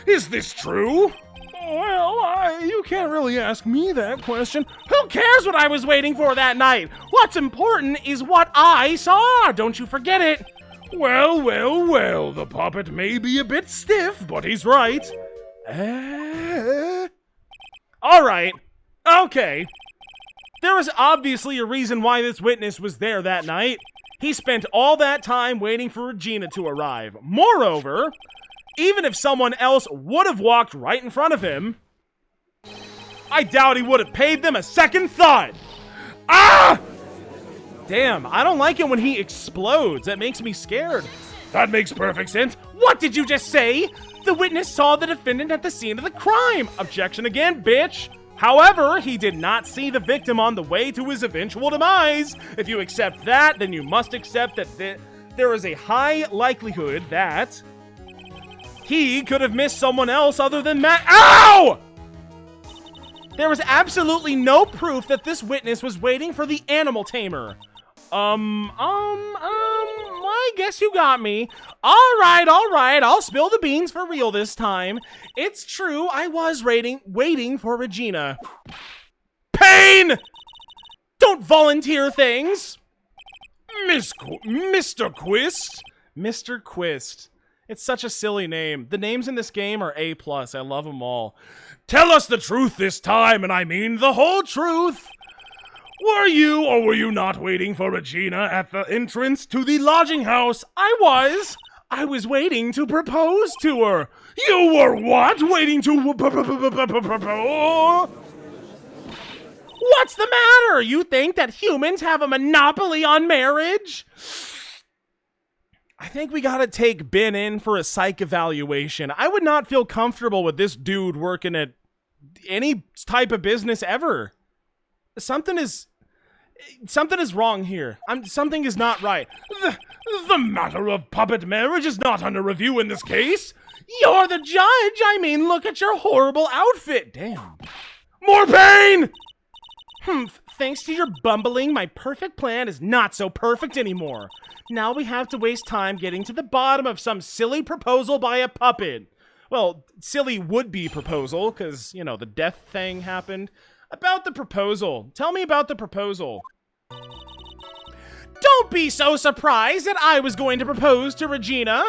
Is this true? Well, you can't really ask me that question. Who cares what I was waiting for that night? What's important is what I saw. Don't you forget it. Well, the puppet may be a bit stiff, but he's right. All right. Okay. There was obviously a reason why this witness was there that night. He spent all that time waiting for Regina to arrive. Moreover, even if someone else would have walked right in front of him, I doubt he would have paid them a second thought. Ah! Damn, I don't like it when he explodes. That makes me scared. That makes perfect sense. What did you just say? The witness saw the defendant at the scene of the crime. Objection again, bitch. However, he did not see the victim on the way to his eventual demise. If you accept that, then you must accept that there is a high likelihood that he could have missed someone else other than Matt. Ow! There was absolutely no proof that this witness was waiting for the animal tamer. I guess you got me. All right, I'll spill the beans for real this time. It's true, I was waiting for Regina. Pain! Don't volunteer things! Mr. Quist? Mr. Quist. It's such a silly name. The names in this game are A+. I love them all. Tell us the truth this time, and I mean the whole truth. Were you or were you not waiting for Regina at the entrance to the lodging house? I was. I was waiting to propose to her. You were what? Waiting to propose? What's the matter? You think that humans have a monopoly on marriage? I think we gotta take Ben in for a psych evaluation. I would not feel comfortable with this dude working at any type of business ever. Something is wrong here. Something is not right. The matter of puppet marriage is not under review in this case. You're the judge. I mean, look at your horrible outfit. Damn. More pain! Thanks to your bumbling, my perfect plan is not so perfect anymore. Now we have to waste time getting to the bottom of some silly proposal by a puppet. Well, silly would-be proposal, because, you know, the death thing happened. About the proposal. Tell me about the proposal. Don't be so surprised that I was going to propose to Regina.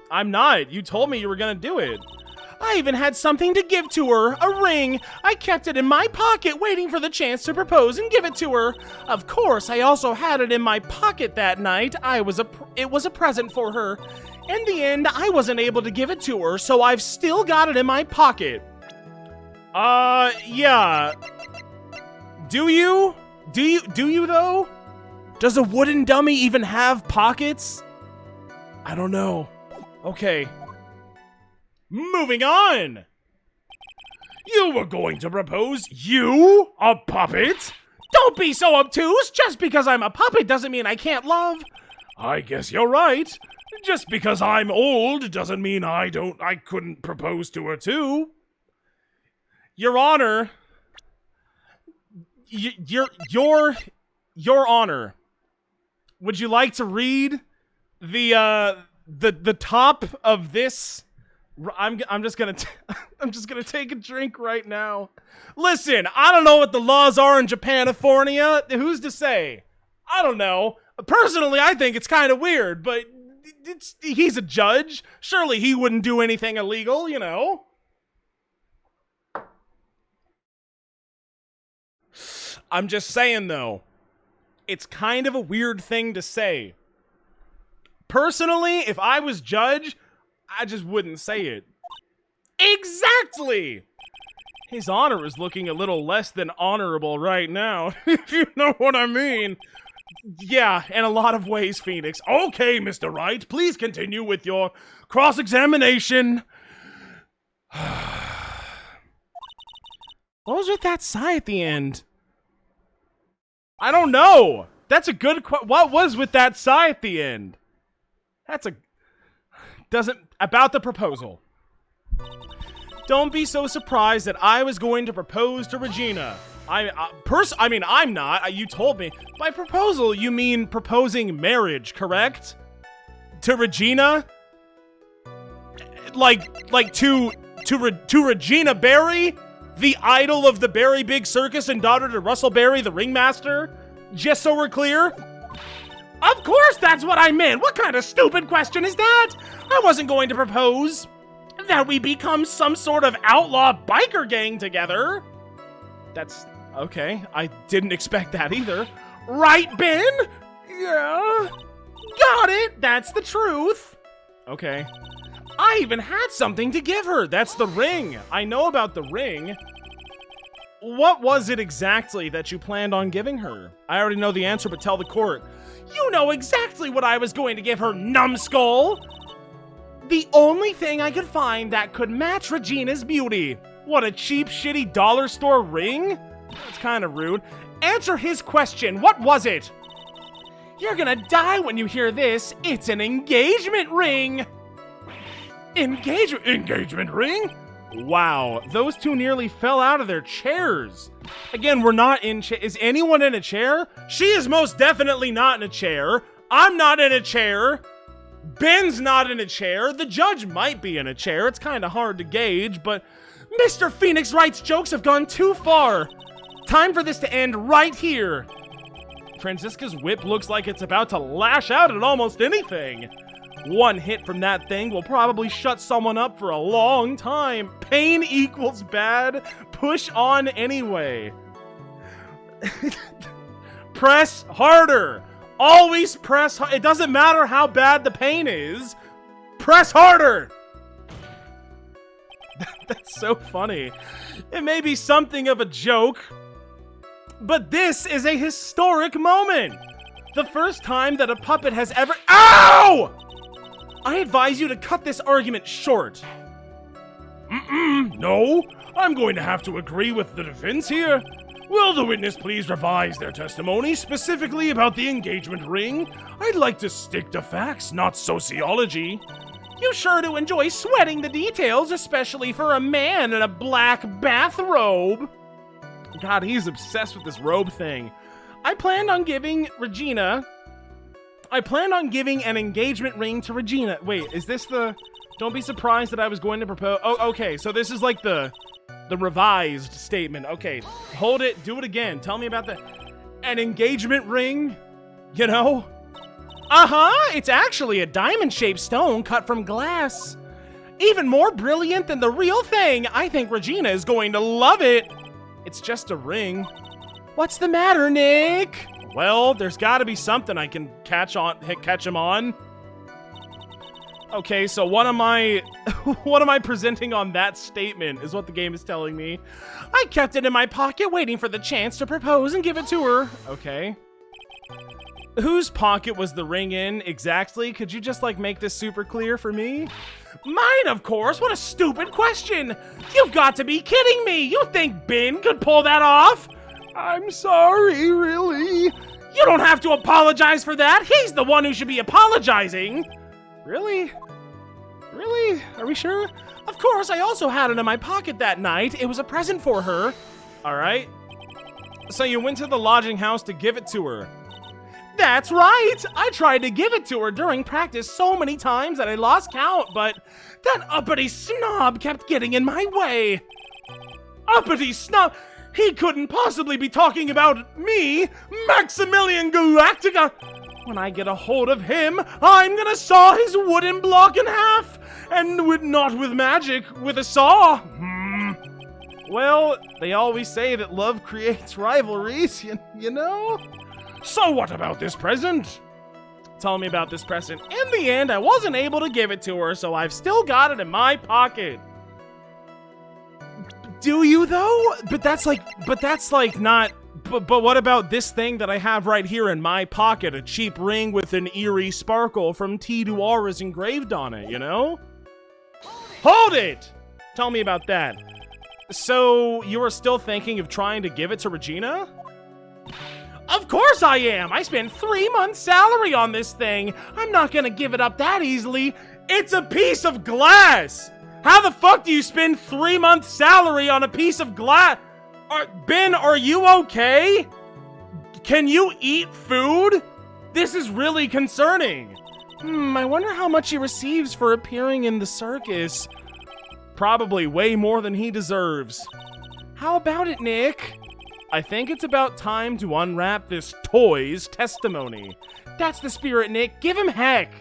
I'm not. You told me you were going to do it. I even had something to give to her, a ring. I kept it in my pocket waiting for the chance to propose and give it to her. Of course, I also had it in my pocket that night. It was a present for her. In the end, I wasn't able to give it to her, so I've still got it in my pocket. Yeah. Do you? Do you though? Does a wooden dummy even have pockets? I don't know. Okay. Moving on! You were going to propose? You? A puppet? Don't be so obtuse! Just because I'm a puppet doesn't mean I can't love. I guess you're right. Just because I'm old doesn't mean I couldn't propose to her too. Your Honor. Your Honor. Would you like to read the top of this? I'm just gonna take a drink right now. Listen, I don't know what the laws are in Japanifornia. Who's to say? I don't know. Personally, I think it's kind of weird, but he's a judge. Surely he wouldn't do anything illegal, you know? I'm just saying, though, it's kind of a weird thing to say. Personally, if I was judge, I just wouldn't say it. Exactly! His Honor is looking a little less than honorable right now, if you know what I mean. Yeah, in a lot of ways, Phoenix. Okay, Mr. Wright, please continue with your cross-examination. What was with that sigh at the end? I don't know. That's a good what was with that sigh at the end? About the proposal. Don't be so surprised that I was going to propose to Regina. I mean, I'm not. You told me. By proposal, you mean proposing marriage, correct? To Regina? Like to Regina Berry, the idol of the Berry Big Circus and daughter to Russell Berry, the ringmaster? Just so we're clear? Of course that's what I meant. What kind of stupid question is that? I wasn't going to propose that we become some sort of outlaw biker gang together. That's okay. I didn't expect that either. Right, Ben? Yeah. Got it. That's the truth. Okay. I even had something to give her. That's the ring. I know about the ring. What was it exactly that you planned on giving her? I already know the answer, but tell the court. You know exactly what I was going to give her, numbskull. The only thing I could find that could match Regina's beauty. What, a cheap, shitty dollar store ring? That's kind of rude. Answer his question. What was it? You're gonna die when you hear this. It's an engagement ring. Engagement ring? Wow, those two nearly fell out of their chairs. Again, we're not in is anyone in a chair? She is most definitely not in a chair. I'm not in a chair. Ben's not in a chair. The judge might be in a chair. It's kind of hard to gauge, but Mr. Phoenix Wright's jokes have gone too far. Time for this to end right here. Franziska's whip looks like it's about to lash out at almost anything. One hit from that thing will probably shut someone up for a long time. Pain equals bad. Push on anyway. Press harder. Always press hard. It doesn't matter how bad the pain is. Press harder. That's so funny. It may be something of a joke, but this is a historic moment. The first time that a puppet has ever— Ow! I advise you to cut this argument short. No, I'm going to have to agree with the defense here. Will the witness please revise their testimony, specifically about the engagement ring? I'd like to stick to facts, not sociology. You're sure to enjoy sweating the details, especially for a man in a black bathrobe. God, he's obsessed with this robe thing. I planned on giving an engagement ring to Regina. Wait, is this the— Don't be surprised that I was going to propose— Oh, okay, so this is like the revised statement. Okay, hold it, do it again. Tell me about an engagement ring, you know? It's actually a diamond-shaped stone cut from glass. Even more brilliant than the real thing. I think Regina is going to love it. It's just a ring. What's the matter, Nick? Well, there's got to be something I can catch him on. Okay, so what am I presenting on that statement is what the game is telling me. I kept it in my pocket waiting for the chance to propose and give it to her. Okay. Whose pocket was the ring in exactly? Could you just like make this super clear for me? Mine, of course. What a stupid question. You've got to be kidding me. You think Ben could pull that off? I'm sorry, really? You don't have to apologize for that. He's the one who should be apologizing. Really? Really? Are we sure? Of course, I also had it in my pocket that night. It was a present for her. All right. So you went to the lodging house to give it to her. That's right. I tried to give it to her during practice so many times that I lost count, but that uppity snob kept getting in my way. Uppity snob? He couldn't possibly be talking about me, Maximilian Galactica. When I get a hold of him, I'm gonna saw his wooden block in half, and not with magic, with a saw. Well, they always say that love creates rivalries, you know? So what about this present? Tell me about this present. In the end, I wasn't able to give it to her, so I've still got it in my pocket. Do you though? But that's like not. But what about this thing that I have right here in my pocket? A cheap ring with an eerie sparkle from T. Duaura's engraved on it, you know? Hold it! Tell me about that. So, you are still thinking of trying to give it to Regina? Of course I am! I spent 3 months' salary on this thing! I'm not gonna give it up that easily! It's a piece of glass! How the fuck do you spend 3 months' salary on a piece of glass? Ben, are you okay? Can you eat food? This is really concerning. I wonder how much he receives for appearing in the circus. Probably way more than he deserves. How about it, Nick? I think it's about time to unwrap this toy's testimony. That's the spirit, Nick. Give him heck.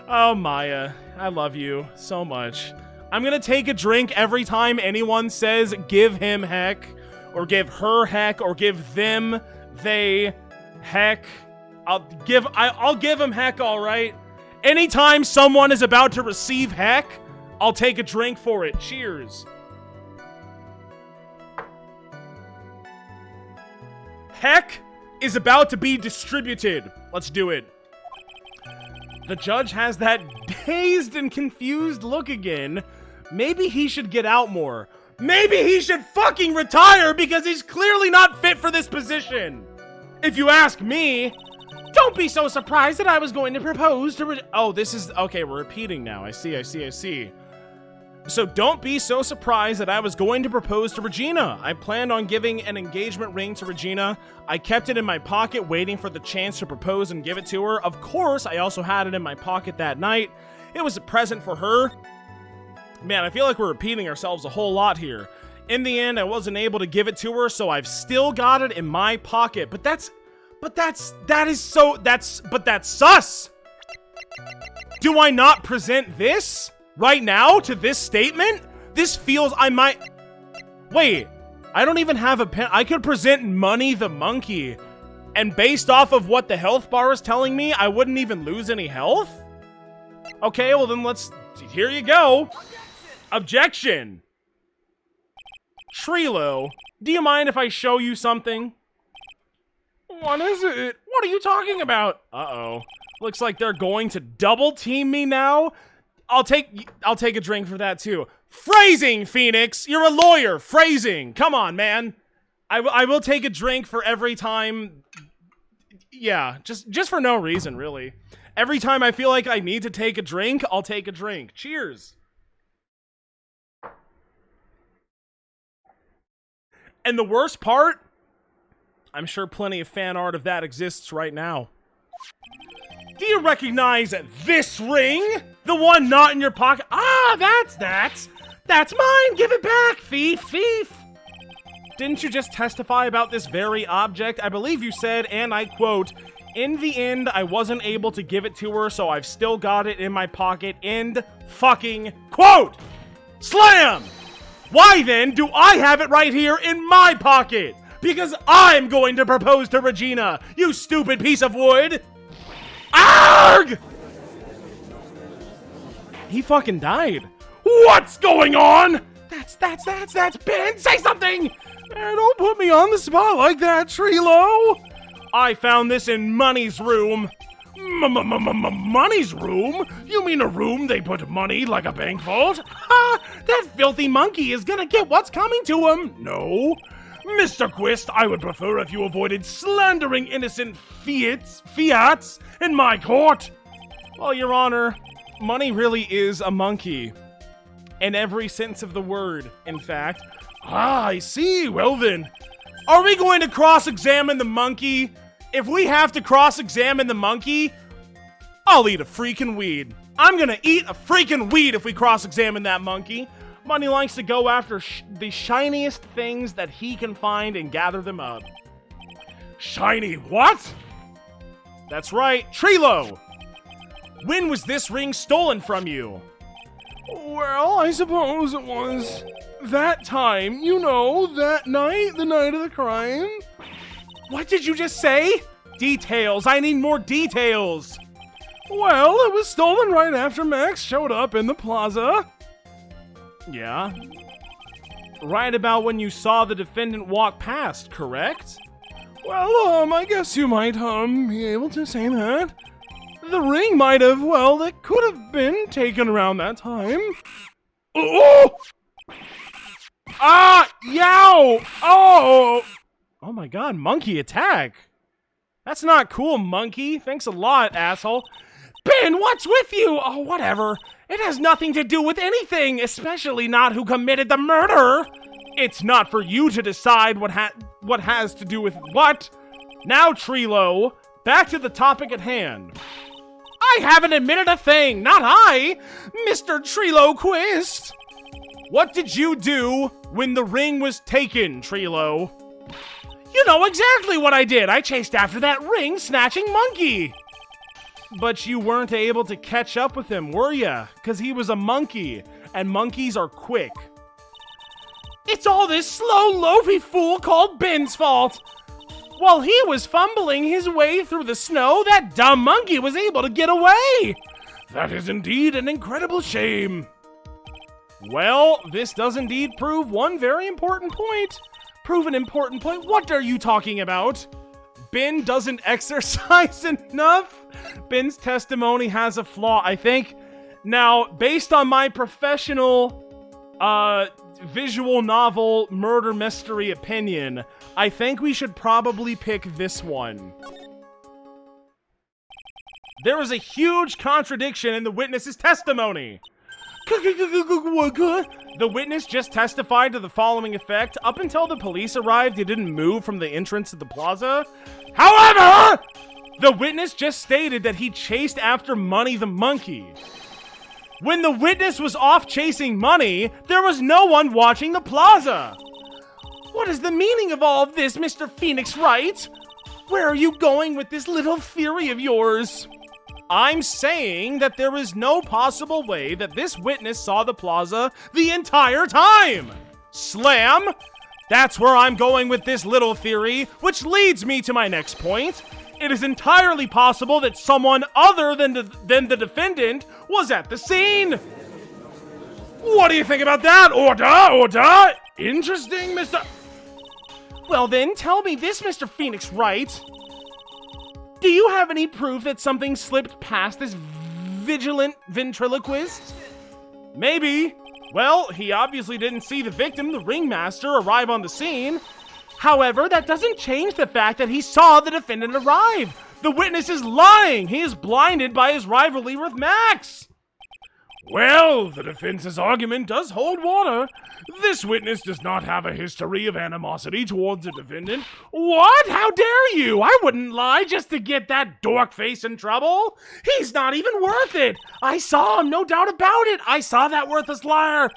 Oh, Maya, I love you so much. I'm gonna take a drink every time anyone says give him heck, or give her heck, or give them, they, heck. I'll give him heck, all right? Anytime someone is about to receive heck, I'll take a drink for it. Cheers. Heck is about to be distributed. Let's do it. The judge has that dazed and confused look again. Maybe he should get out more. Maybe he should fucking retire because he's clearly not fit for this position. If you ask me, don't be so surprised that I was going to propose to oh, this is, okay, we're repeating now. I see. So don't be so surprised that I was going to propose to Regina. I planned on giving an engagement ring to Regina. I kept it in my pocket waiting for the chance to propose and give it to her. Of course, I also had it in my pocket that night. It was a present for her. Man, I feel like we're repeating ourselves a whole lot here. In the end, I wasn't able to give it to her, so I've still got it in my pocket. But that's sus! Do I not present this right now to this statement? This feels I might... Wait, I don't even have a pen. I could present Money the monkey, and based off of what the health bar is telling me, I wouldn't even lose any health? Okay, well then let's... Here you go. Objection! Trilo, do you mind if I show you something? What is it? What are you talking about? Uh-oh. Looks like they're going to double team me now. I'll take a drink for that too. Phrasing, Phoenix! You're a lawyer! Phrasing! Come on, man! I will take a drink for every time... Yeah, just for no reason, really. Every time I feel like I need to take a drink, I'll take a drink. Cheers! And the worst part, I'm sure plenty of fan art of that exists right now. Do you recognize this ring? The one not in your pocket? Ah, that's mine! Give it back, thief! Didn't you just testify about this very object? I believe you said, and I quote, in the end, I wasn't able to give it to her, so I've still got it in my pocket. End fucking quote! Slam! Why then do I have it right here in my pocket? Because I'm going to propose to Regina, you stupid piece of wood! Arg! He fucking died. What's going on? That's Ben, say something! Don't put me on the spot like that, Trilo! I found this in Money's room. Money's room? You mean a room they put money like a bank vault? Ha! That filthy monkey is gonna get what's coming to him! No. Mr. Quist, I would prefer if you avoided slandering innocent fiats in my court. Well, Your Honor, Money really is a monkey. In every sense of the word, in fact. Ah, I see. Well then, are we going to cross-examine the monkey? If we have to cross-examine the monkey, I'll eat a freaking weed. I'm gonna eat a freaking weed if we cross-examine that monkey. Money likes to go after the shiniest things that he can find and gather them up. Shiny what? That's right, Trilo! When was this ring stolen from you? Well, I suppose it was that time, you know, that night, the night of the crime. What did you just say? Details, I need more details. Well, it was stolen right after Max showed up in the plaza. Yeah. Right about when you saw the defendant walk past, correct? Well, I guess you might, be able to say that. The ring might have, well, it could have been taken around that time. Oh! Ah! Yow! Oh! Oh my god, monkey attack! That's not cool, monkey. Thanks a lot, asshole. Ben, what's with you? Oh, whatever. It has nothing to do with anything, especially not who committed the murder. It's not for you to decide what has to do with what. Now, Trilo, back to the topic at hand. I haven't admitted a thing, not I, Mr. Triloquist. What did you do when the ring was taken, Trilo? You know exactly what I did. I chased after that ring-snatching monkey. But you weren't able to catch up with him, were ya? Because he was a monkey, and monkeys are quick. It's all this slow, loafy fool called Ben's fault. While he was fumbling his way through the snow, that dumb monkey was able to get away. That is indeed an incredible shame. Well, this does indeed prove one very important point. Prove an important point? What are you talking about? Ben doesn't exercise enough? Ben's testimony has a flaw, I think. Now, based on my professional, visual novel murder mystery opinion, I think we should probably pick this one. There is a huge contradiction in the witness's testimony. The witness just testified to the following effect. Up until the police arrived, he didn't move from the entrance to the plaza. However, the witness just stated that he chased after Money the monkey. When the witness was off chasing Money, there was no one watching the plaza. What is the meaning of all of this, Mr. Phoenix Wright? Where are you going with this little theory of yours? I'm saying that there is no possible way that this witness saw the plaza the entire time. Slam! That's where I'm going with this little theory, which leads me to my next point. It is entirely possible that someone other than the defendant was at the scene. What do you think about that? Order! Interesting, Mr. Well then, tell me this, Mr. Phoenix Wright. Do you have any proof that something slipped past this vigilant ventriloquist? Maybe. Well, he obviously didn't see the victim, the ringmaster, arrive on the scene. However, that doesn't change the fact that he saw the defendant arrive. The witness is lying. He is blinded by his rivalry with Max. Well, the defense's argument does hold water. This witness does not have a history of animosity towards the defendant. What? How dare you? I wouldn't lie just to get that dork face in trouble. He's not even worth it. I saw him, no doubt about it. I saw that worthless liar.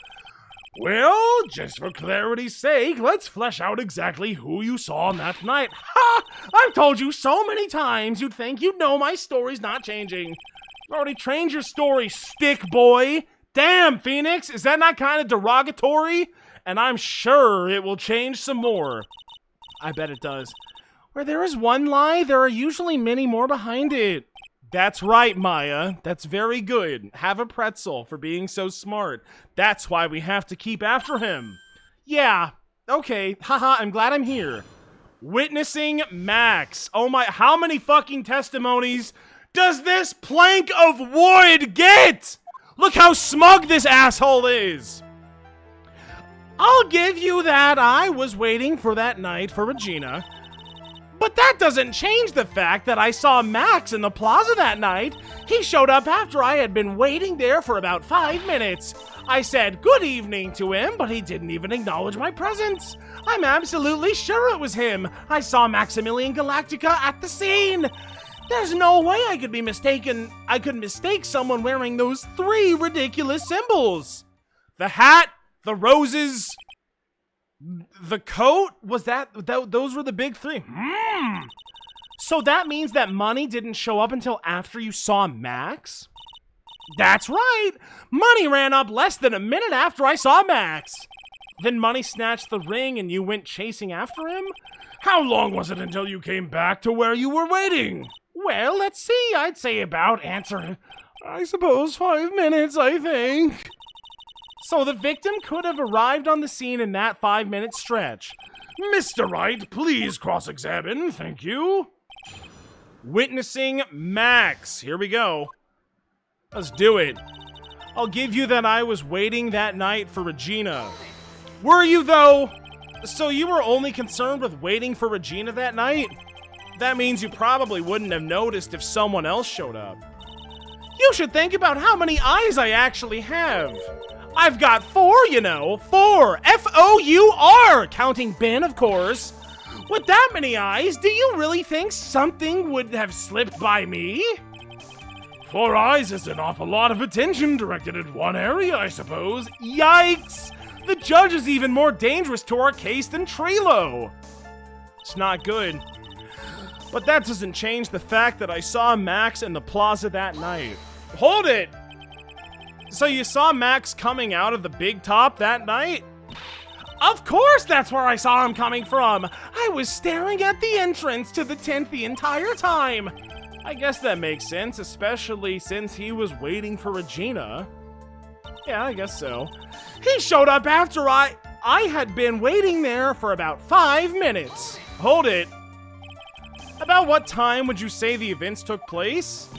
Well, just for clarity's sake, let's flesh out exactly who you saw on that night. Ha! I've told you so many times you'd think you'd know my story's not changing. You've already trained your story, stick boy. Damn, Phoenix, is that not kind of derogatory? And I'm sure it will change some more. I bet it does. Where there is one lie, there are usually many more behind it. That's right, Maya. That's very good. Have a pretzel for being so smart. That's why we have to keep after him. Yeah, okay. Haha, I'm glad I'm here. Witnessing Max. Oh my, how many fucking testimonies does this plank of wood get? Look how smug this asshole is. I'll give you that I was waiting for that night for Regina. But that doesn't change the fact that I saw Max in the plaza that night. He showed up after I had been waiting there for about 5 minutes. I said good evening to him, but he didn't even acknowledge my presence. I'm absolutely sure it was him. I saw Maximilian Galactica at the scene. There's no way I could be mistaken. I could mistake someone wearing those 3 ridiculous symbols. The hat, the roses, the coat, was those were the big 3. So that means that Money didn't show up until after you saw Max? That's right. Money ran up less than a minute after I saw Max. Then Money snatched the ring and you went chasing after him? How long was it until you came back to where you were waiting? Well, let's see. I'd say about I suppose 5 minutes, I think. So the victim could have arrived on the scene in that 5-minute stretch. Mr. Wright, please cross-examine. Thank you. Witnessing Max. Here we go. Let's do it. I'll give you that I was waiting that night for Regina. Were you, though? So you were only concerned with waiting for Regina that night? That means you probably wouldn't have noticed if someone else showed up. You You should think about how many eyes I actually have. I've got 4, you know. 4. F-O-U-R! Counting Ben, of course. With that many eyes, do you really think something would have slipped by me? 4 eyes is an awful lot of attention directed at one area, I suppose. Yikes! The judge is even more dangerous to our case than Trilo. It's not good. But that doesn't change the fact that I saw Max in the plaza that night. Hold it! So you saw Max coming out of the big top that night? Of course that's where I saw him coming from! I was staring at the entrance to the tent the entire time! I guess that makes sense, especially since he was waiting for Regina. Yeah, I guess so. He showed up after I had been waiting there for about 5 minutes. Hold it. About what time would you say the events took place?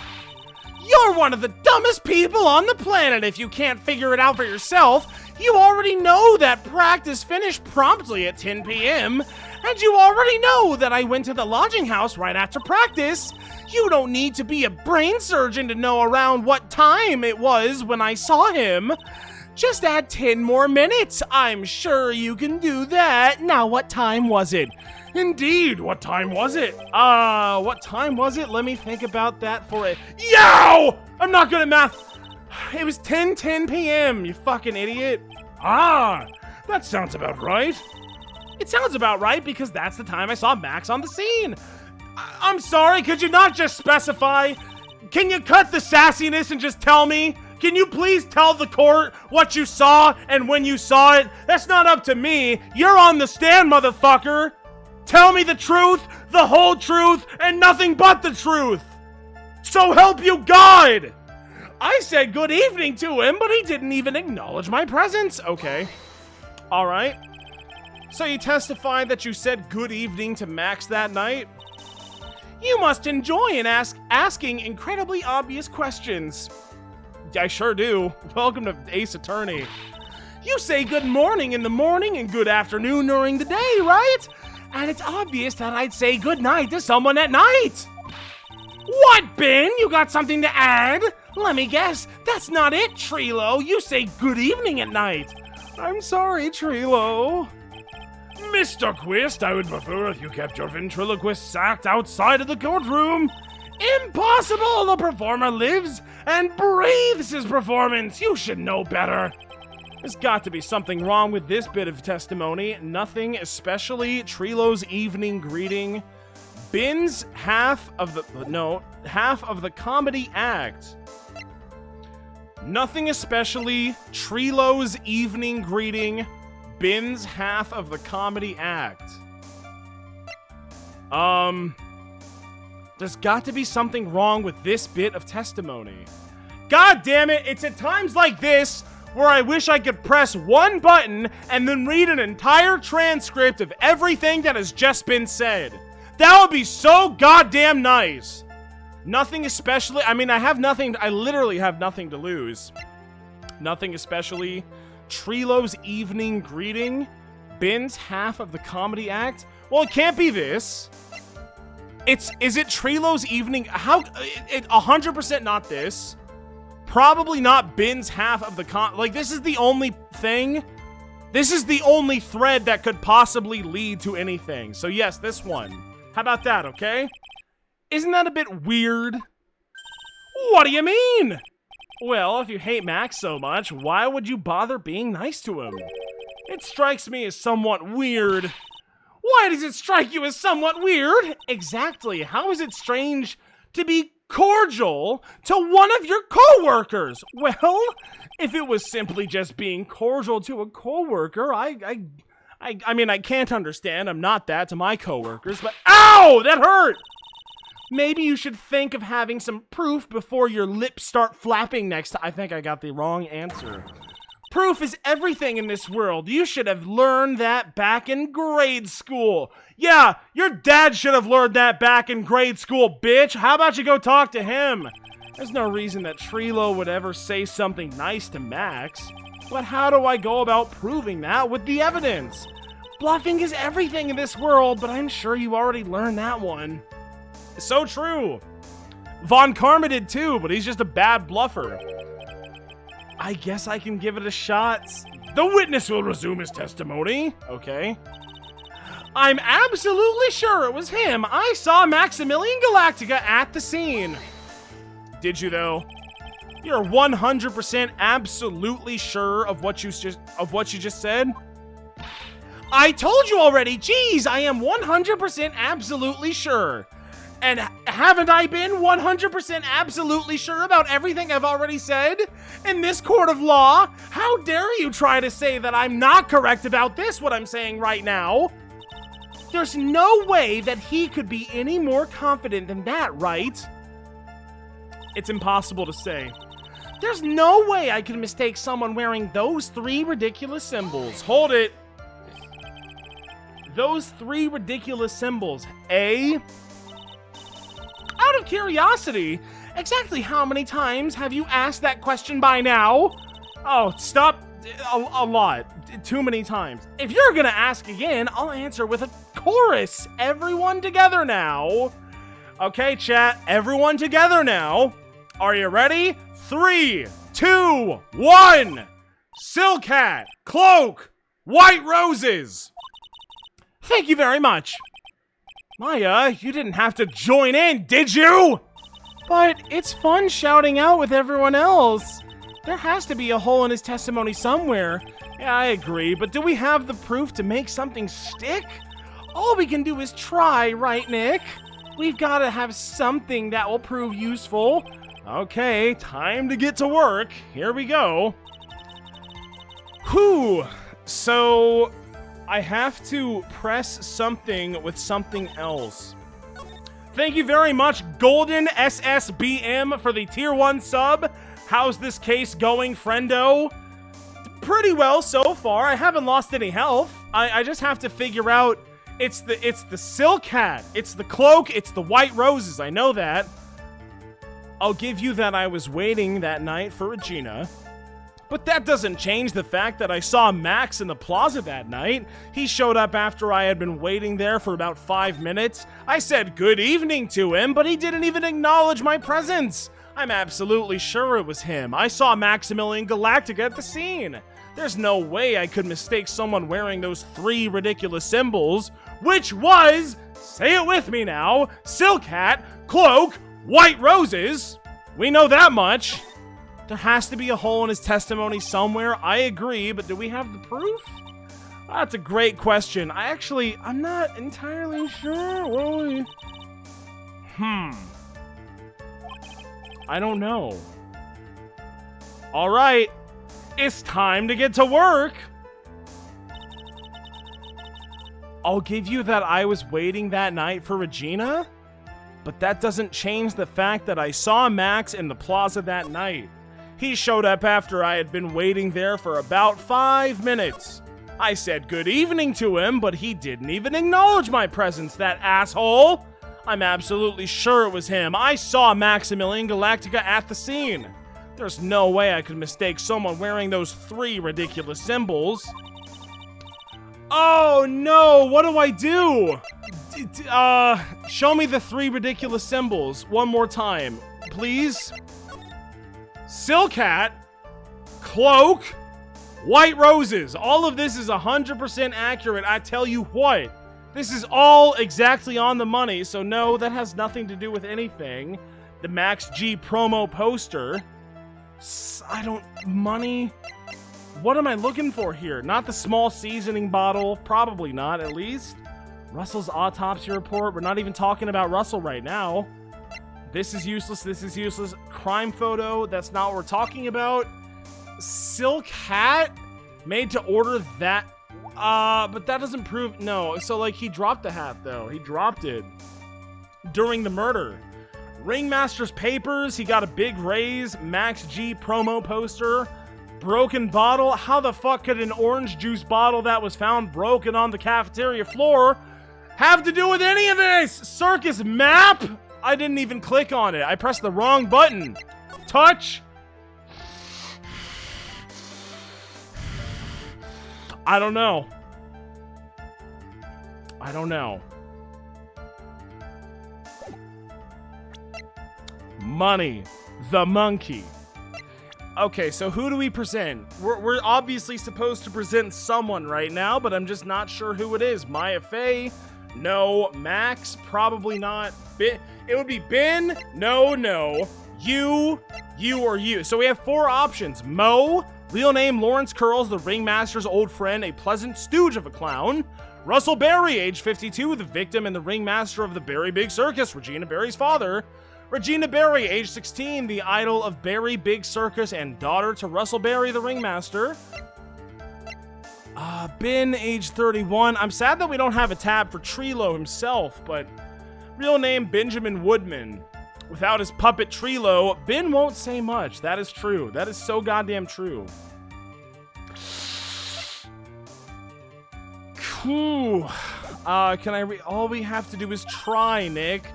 You're one of the dumbest people on the planet if you can't figure it out for yourself. You already know that practice finished promptly at 10 p.m. And you already know that I went to the lodging house right after practice. You don't need to be a brain surgeon to know around what time it was when I saw him. Just add 10 more minutes. I'm sure you can do that. Now, what time was it? Indeed, what time was it? What time was it? Let me think about that for a... Yow! I'm not good at math. It was 10:10 p.m., you fucking idiot. Ah, that sounds about right. It sounds about right because that's the time I saw Max on the scene. I'm sorry, could you not just specify? Can you cut the sassiness and just tell me? Can you please tell the court what you saw and when you saw it? That's not up to me. You're on the stand, motherfucker. Tell me the truth, the whole truth, and nothing but the truth. So help you God! I said good evening to him, but he didn't even acknowledge my presence. Okay. All right. So you testified that you said good evening to Max that night? You must enjoy asking incredibly obvious questions. I sure do. Welcome to Ace Attorney. You say good morning in the morning and good afternoon during the day, right? And it's obvious that I'd say good night to someone at night. What, Ben? You got something to add? Let me guess. That's not it, Trilo. You say good evening at night. I'm sorry, Trilo. Mr. Quist, I would prefer if you kept your ventriloquist sacked outside of the courtroom. Impossible! The performer lives and breathes his performance. You should know better. There's got to be something wrong with this bit of testimony. Nothing, especially Trilo's evening greeting. Ben's half of the comedy act. Nothing, especially Trilo's evening greeting. Ben's half of the comedy act. There's got to be something wrong with this bit of testimony. God damn it, it's at times like this where I wish I could press one button and then read an entire transcript of everything that has just been said. That would be so goddamn nice. Nothing especially, I literally have nothing to lose. Nothing especially Trilo's evening greeting, Ben's half of the comedy act. Well, it can't be this. Is it Trilo's evening? 100% not this. Probably not Ben's half of the this is the only thing. This is the only thread that could possibly lead to anything. So yes, this one. How about that, okay? Isn't that a bit weird? What do you mean? Well, if you hate Max so much, why would you bother being nice to him? It strikes me as somewhat weird. Why does it strike you as somewhat weird? Exactly. How is it strange to be cordial to one of your co-workers? Well, if it was simply just being cordial to a co-worker, I mean, I can't understand. I'm not that to my co-workers, but ow, that hurt. Maybe you should think of having some proof before your lips start flapping next time. I think I got the wrong answer. Proof is everything in this world. You should have learned that back in grade school. Yeah, your dad should have learned that back in grade school, bitch. How about you go talk to him? There's no reason that Trilo would ever say something nice to Max. But how do I go about proving that with the evidence? Bluffing is everything in this world, but I'm sure you already learned that one. So true. Von Karma did too, but he's just a bad bluffer. I guess I can give it a shot. The witness will resume his testimony. Okay. I'm absolutely sure it was him. I saw Maximilian Galactica at the scene. Did you though? You're 100% absolutely sure of what you just said? I told you already. Jeez, I am 100% absolutely sure. And haven't I been 100% absolutely sure about everything I've already said? In this court of law, how dare you try to say that I'm not correct about this, what I'm saying right now? There's no way that he could be any more confident than that, right? It's impossible to say. There's no way I could mistake someone wearing those 3 ridiculous symbols. Hold it. Those 3 ridiculous symbols. Out of curiosity, exactly how many times have you asked that question by now? Oh, stop. A lot. Too many times. If you're gonna ask again, I'll answer with a chorus. Everyone together now. Okay, chat. Everyone together now. Are you ready? 3, 2, 1. Silcat, Cloak, White Roses. Thank you very much. Maya, you didn't have to join in, did you? But it's fun shouting out with everyone else. There has to be a hole in his testimony somewhere. Yeah, I agree, but do we have the proof to make something stick? All we can do is try, right, Nick? We've got to have something that will prove useful. Okay, time to get to work. Here we go. Whew. So, I have to press something with something else. Thank you very much, Golden SSBM, for the tier 1 sub. How's this case going, friendo? Pretty well so far. I haven't lost any health. I just have to figure out. It's the Silcat. It's the Cloak. It's the White Roses. I know that. I'll give you that I was waiting that night for Regina. But that doesn't change the fact that I saw Max in the plaza that night. He showed up after I had been waiting there for about 5 minutes. I said good evening to him, but he didn't even acknowledge my presence. I'm absolutely sure it was him. I saw Maximilian Galactica at the scene. There's no way I could mistake someone wearing those 3 ridiculous symbols, which was, say it with me now, Silcat, Cloak, White Roses. We know that much. There has to be a hole in his testimony somewhere. I agree, but do we have the proof? That's a great question. I'm not entirely sure. I don't know. All right. It's time to get to work. I'll give you that I was waiting that night for Regina, but that doesn't change the fact that I saw Max in the plaza that night. He showed up after I had been waiting there for about 5 minutes. I said good evening to him, but he didn't even acknowledge my presence, that asshole. I'm absolutely sure it was him. I saw Maximilian Galactica at the scene. There's no way I could mistake someone wearing those 3 ridiculous symbols. Oh no, what do I do? Show me the 3 ridiculous symbols one more time, please. Silcat, Cloak, White Roses. All of this is 100% accurate. I tell you what, this is all exactly on the money, so no, that has nothing to do with anything. The Max G promo poster. Money? What am I looking for here? Not the small seasoning bottle. Probably not, at least. Russell's autopsy report. We're not even talking about Russell right now. This is useless. This is useless. Crime photo. That's not what we're talking about. Silk hat? Made to order that. But that doesn't prove. No. So, like, he dropped the hat, though. He dropped it during the murder. Ringmaster's papers. He got a big raise. Max G promo poster. Broken bottle. How the fuck could an orange juice bottle that was found broken on the cafeteria floor have to do with any of this? Circus map? I didn't even click on it. I pressed the wrong button. Touch. I don't know. money. The monkey. Okay, so who do we present? We're obviously supposed to present someone right now, but I'm just not sure who it is. Maya Fey? No. Max? Probably not. It would be Ben? No. You, or you. So we have 4 options. Mo, real name Lawrence Curls, the ringmaster's old friend, a pleasant stooge of a clown. Russell Berry, age 52, the victim and the ringmaster of the Berry Big Circus, Regina Berry's father. Regina Berry, age 16, the idol of Berry Big Circus and daughter to Russell Berry, the ringmaster. Ben, age 31. I'm sad that we don't have a tab for Trilo himself, but real name Benjamin Woodman. Without his puppet Trilo, Ben won't say much. That is true. That is so goddamn true. Whew. Can I read? All we have to do is try, Nick.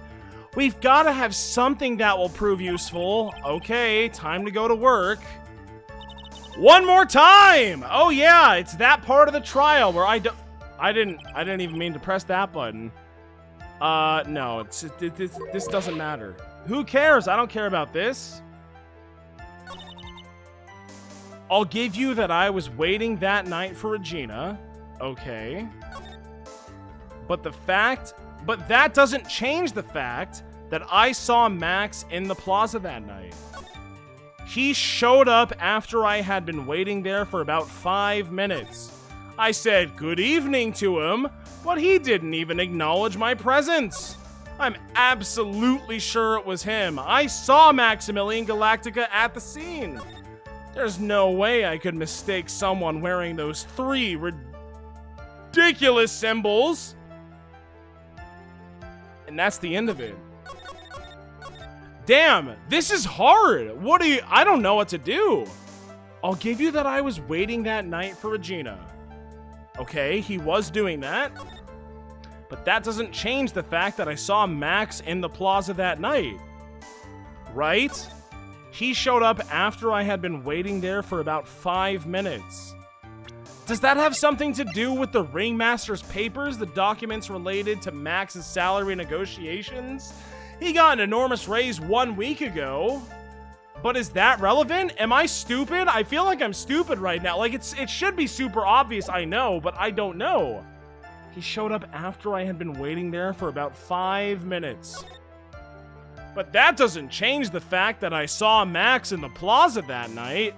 We've got to have something that will prove useful. Okay, time to go to work. One more time! Oh yeah, it's that part of the trial where I didn't even mean to press that button. No, this doesn't matter. Who cares? I don't care about this. I'll give you that I was waiting that night for Regina. Okay. But that doesn't change the fact that I saw Max in the plaza that night. He showed up after I had been waiting there for about 5 minutes. I said good evening to him, but he didn't even acknowledge my presence. I'm absolutely sure it was him. I saw Maximilian Galactica at the scene. There's no way I could mistake someone wearing those 3 ridiculous symbols. And that's the end of it. Damn, this is hard. I don't know what to do. I'll give you that I was waiting that night for Regina. Okay, he was doing that. But that doesn't change the fact that I saw Max in the plaza that night. Right? He showed up after I had been waiting there for about 5 minutes. Does that have something to do with the ringmaster's papers, the documents related to Max's salary negotiations? He got an enormous raise 1 week ago. But is that relevant? Am I stupid? I feel like I'm stupid right now. Like, it should be super obvious, I know, but I don't know. He showed up after I had been waiting there for about 5 minutes. But that doesn't change the fact that I saw Max in the plaza that night.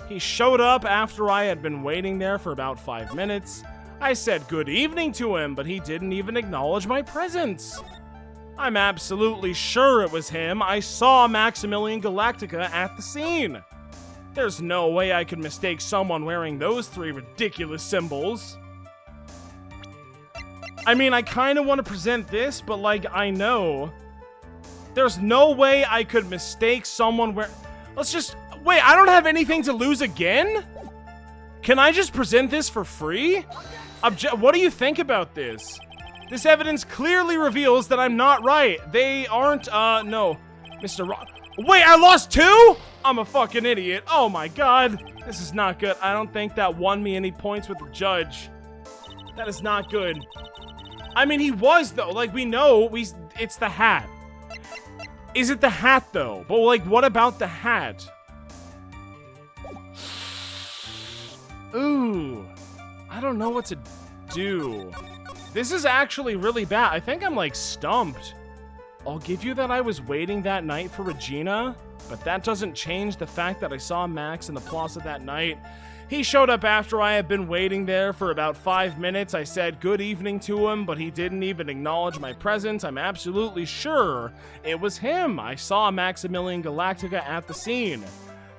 He showed up after I had been waiting there for about 5 minutes. I said good evening to him, but he didn't even acknowledge my presence. I'm absolutely sure it was him. I saw Maximilian Galactica at the scene. There's no way I could mistake someone wearing those 3 ridiculous symbols. I mean, I kind of want to present this, but like, I know. There's no way I could mistake someone Let's just... Wait, I don't have anything to lose again? Can I just present this for free? What do you think about this? This evidence clearly reveals that I'm not right. They aren't, no. Mr. Wait, I lost 2? I'm a fucking idiot. Oh my god. This is not good. I don't think that won me any points with the judge. That is not good. I mean, he was, though. Like, we know, it's the hat. Is it the hat, though? But, like, what about the hat? Ooh. I don't know what to do. This is actually really bad. I think I'm, like, stumped. I'll give you that I was waiting that night for Regina, but that doesn't change the fact that I saw Max in the plaza that night. He showed up after I had been waiting there for about 5 minutes. I said good evening to him, but he didn't even acknowledge my presence. I'm absolutely sure it was him. I saw Maximilian Galactica at the scene.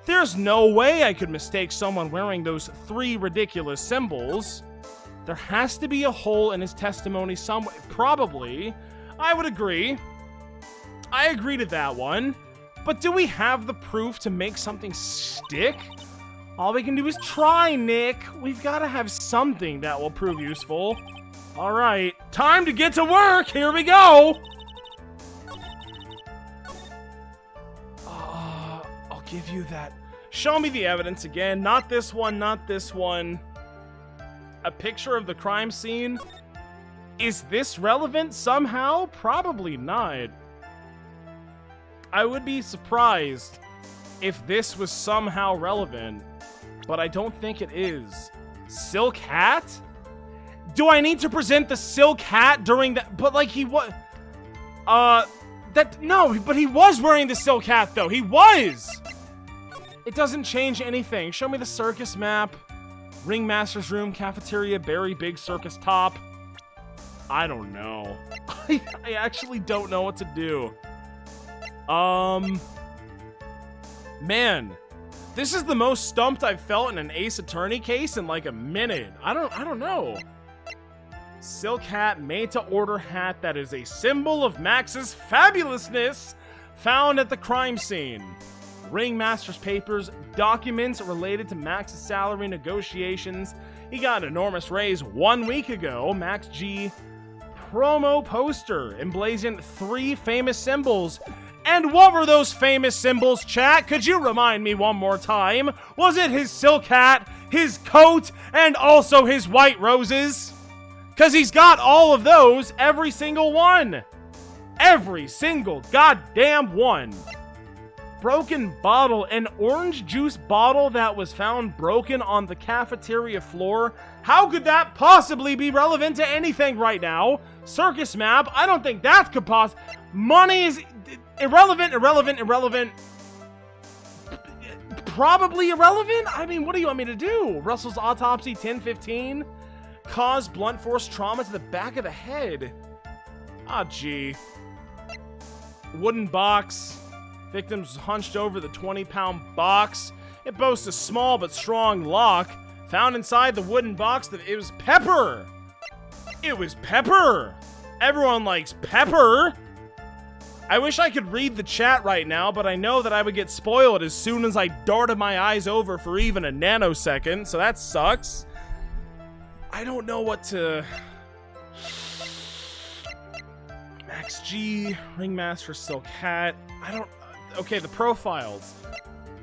There's no way I could mistake someone wearing those 3 ridiculous symbols. There has to be a hole in his testimony somewhere. Probably. I would agree. I agree to that one. But do we have the proof to make something stick? All we can do is try, Nick. We've got to have something that will prove useful. All right, time to get to work. Here we go. I'll give you that. Show me the evidence again. Not this one, not this one. A picture of the crime scene. Is this relevant somehow? Probably not. I would be surprised if this was somehow relevant, but I don't think it is. Silk hat? Do I need to present the silk hat during that? But like he was, no, but he was wearing the silk hat though. He was. It doesn't change anything. Show me the circus map. Ringmaster's room, cafeteria, Berry Big Circus top. I don't know. I actually don't know what to do. Man, this is the most stumped I've felt in an Ace Attorney case in like a minute. I don't know. Silk hat, made to order hat that is a symbol of Max's fabulousness found at the crime scene. Ringmaster's papers, documents related to Max's salary negotiations. He got an enormous raise 1 week ago. Max G promo poster emblazoned 3 famous symbols. And what were those famous symbols, chat? Could you remind me one more time? Was it his silk hat, his coat, and also his white roses? Because he's got all of those, every single one. Every single goddamn one. Broken bottle, an orange juice bottle that was found broken on the cafeteria floor. How could that possibly be relevant to anything right now? Circus map, I don't think that could money is irrelevant. Probably irrelevant? I mean, what do you want me to do? Russell's autopsy, 1015. Caused blunt force trauma to the back of the head. Ah, gee. Wooden box. Victims hunched over the 20-pound box. It boasts a small but strong lock. Found inside the wooden box that it was pepper. It was pepper. Everyone likes pepper. I wish I could read the chat right now, but I know that I would get spoiled as soon as I darted my eyes over for even a nanosecond, so that sucks. I don't know what to... Max G, Ringmaster Silk Hat. I don't... Okay, the profiles.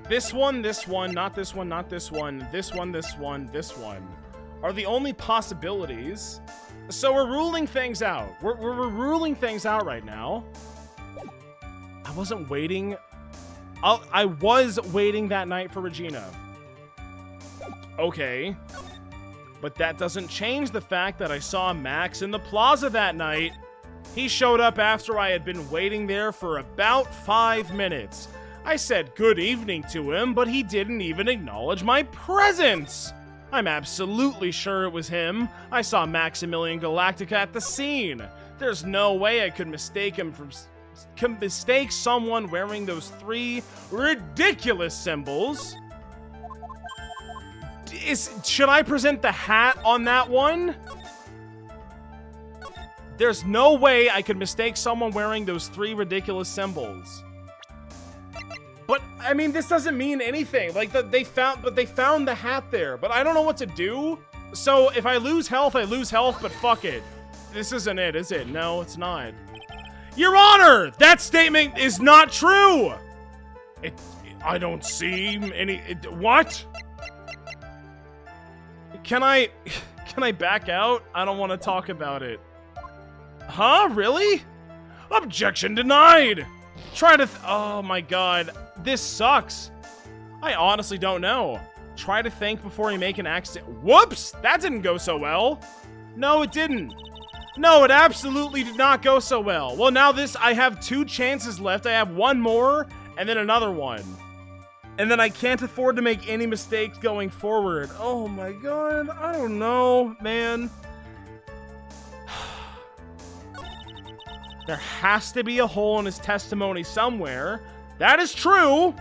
This one, not this one, not this one, this one, this one, this one are the only possibilities. So we're ruling things out. We're ruling things out right now. I wasn't waiting. I was waiting that night for Regina. Okay. But that doesn't change the fact that I saw Max in the plaza that night. He showed up after I had been waiting there for about 5 minutes. I said good evening to him, but he didn't even acknowledge my presence. I'm absolutely sure it was him. I saw Maximilian Galactica at the scene. There's no way I could mistake him from... mistake someone wearing those 3 ridiculous symbols. Should I present the hat on that one? There's no way I could mistake someone wearing those 3 ridiculous symbols. But, I mean, this doesn't mean anything. Like, they found the hat there, but I don't know what to do. So, if I lose health, I lose health, but fuck it. This isn't it, is it? No, it's not. Your Honor! That statement is not true! I don't see any... what? Can I back out? I don't want to talk about it. Huh? Really? Objection denied! Try to... oh my god. This sucks. I honestly don't know. Try to think before you make an accident. Whoops! That didn't go so well. No, it didn't. No, it absolutely did not go so well. Well, now I have 2 chances left. I have 1 more, and then another one. And then I can't afford to make any mistakes going forward. Oh my god, I don't know, man. There has to be a hole in his testimony somewhere. That is true.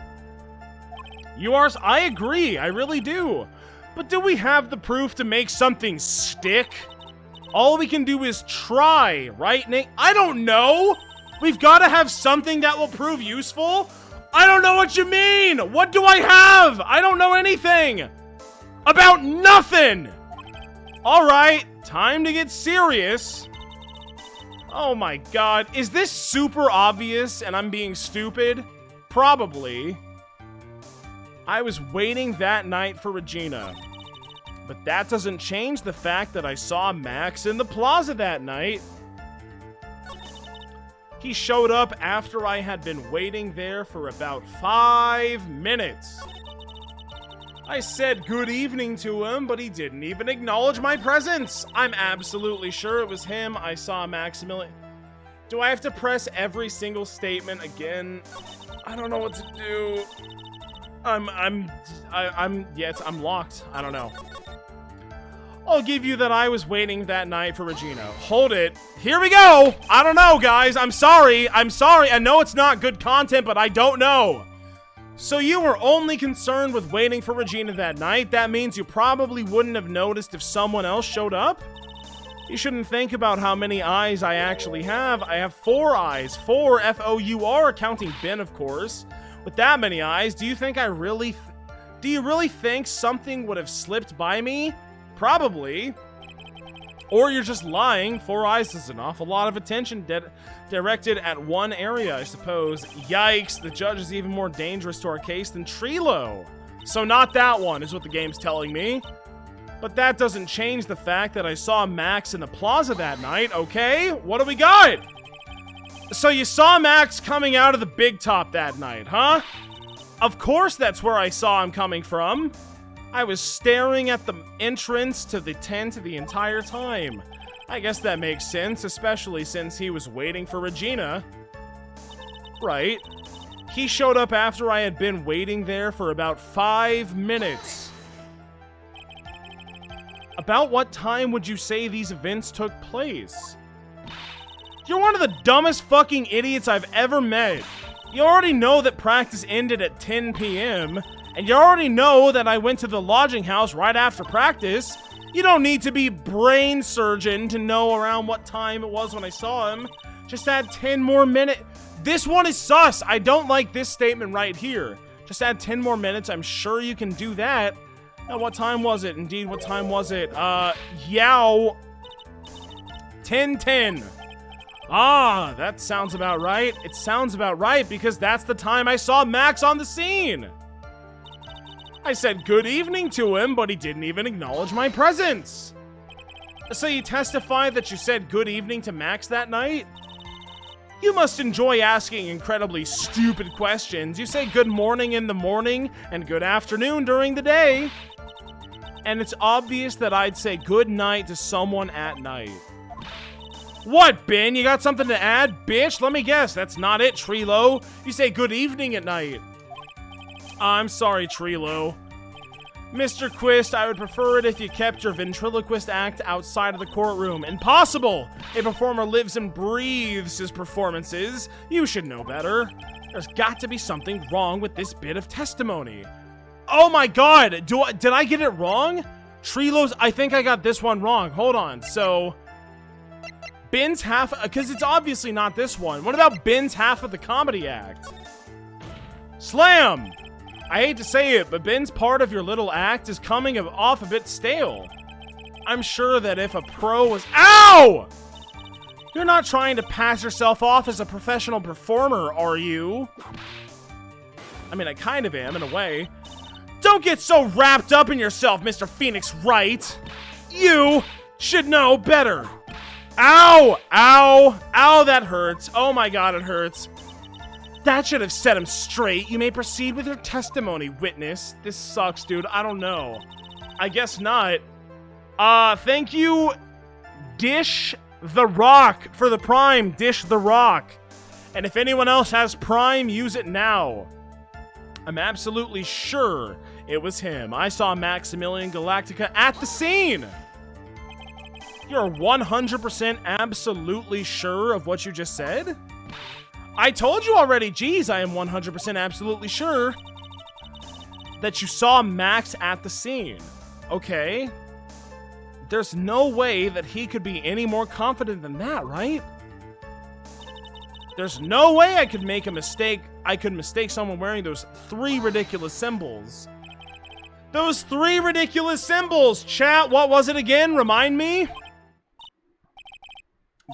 I agree, I really do. But do we have the proof to make something stick? All we can do is try, right, Nate? I don't know. We've got to have something that will prove useful. I don't know what you mean. What do I have? I don't know anything. About nothing. All right, time to get serious. Oh my god. Is this super obvious and I'm being stupid? Probably. I was waiting that night for Regina. But that doesn't change the fact that I saw Max in the plaza that night. He showed up after I had been waiting there for about 5 minutes. I said good evening to him, but he didn't even acknowledge my presence. I'm absolutely sure it was him. I saw Maximilian. Do I have to press every single statement again? I don't know what to do. I'm locked. I don't know. I'll give you that I was waiting that night for Regina. Hold it. Here we go. I don't know, guys. I'm sorry. I know it's not good content, but I don't know. So you were only concerned with waiting for Regina that night. That means you probably wouldn't have noticed if someone else showed up? You shouldn't think about how many eyes I actually have. I have 4 eyes. 4 F-O-U-R, counting Ben, of course. With that many eyes, do you think do you really think something would have slipped by me? Probably. Or you're just lying. 4 eyes is an awful lot of attention directed at one area, I suppose. Yikes, the judge is even more dangerous to our case than Trilo. So not that one, is what the game's telling me. But that doesn't change the fact that I saw Max in the plaza that night, okay? What do we got? So you saw Max coming out of the big top that night, huh? Of course that's where I saw him coming from. I was staring at the entrance to the tent the entire time. I guess that makes sense, especially since he was waiting for Regina. Right. He showed up after I had been waiting there for about 5 minutes. About what time would you say these events took place? You're one of the dumbest fucking idiots I've ever met. You already know that practice ended at 10 p.m., and you already know that I went to the lodging house right after practice. You don't need to be brain surgeon to know around what time it was when I saw him. Just add 10 more minutes. This one is sus. I don't like this statement right here. Just add 10 more minutes. I'm sure you can do that. Now, what time was it? Indeed, what time was it? Yow. 10:10. Ah, that sounds about right. It sounds about right because that's the time I saw Max on the scene. I said good evening to him, but he didn't even acknowledge my presence. So you testify that you said good evening to Max that night? You must enjoy asking incredibly stupid questions. You say good morning in the morning and good afternoon during the day. And it's obvious that I'd say good night to someone at night. What, Ben? You got something to add? Bitch, let me guess. That's not it, Trilo. You say good evening at night. I'm sorry, Trilo. Mr. Quist, I would prefer it if you kept your ventriloquist act outside of the courtroom. Impossible! A performer lives and breathes his performances. You should know better. There's got to be something wrong with this bit of testimony. Oh my god! Did I get it wrong? Trilo's, I think I got this one wrong. Hold on. So, Ben's half, because it's obviously not this one. What about Ben's half of the comedy act? Slam! I hate to say it, but Ben's part of your little act is coming off a bit stale. I'm sure that if a pro was— Ow! You're not trying to pass yourself off as a professional performer, are you? I mean, I kind of am, in a way. Don't get so wrapped up in yourself, Mr. Phoenix Wright. You should know better. Ow! Ow! Ow, that hurts. Oh my god, it hurts. That should have set him straight. You may proceed with your testimony, witness. This sucks, dude. I don't know. I guess not. Thank you, Dish the Rock, for the Prime. Dish the Rock. And if anyone else has Prime, use it now. I'm absolutely sure it was him. I saw Maximilian Galactica at the scene. You're 100% absolutely sure of what you just said? I told you already, geez, I am 100% absolutely sure that you saw Max at the scene. Okay. There's no way that he could be any more confident than that, right? There's no way I could make a mistake. I could mistake someone wearing those 3 ridiculous symbols. Those 3 ridiculous symbols! Chat, what was it again? Remind me?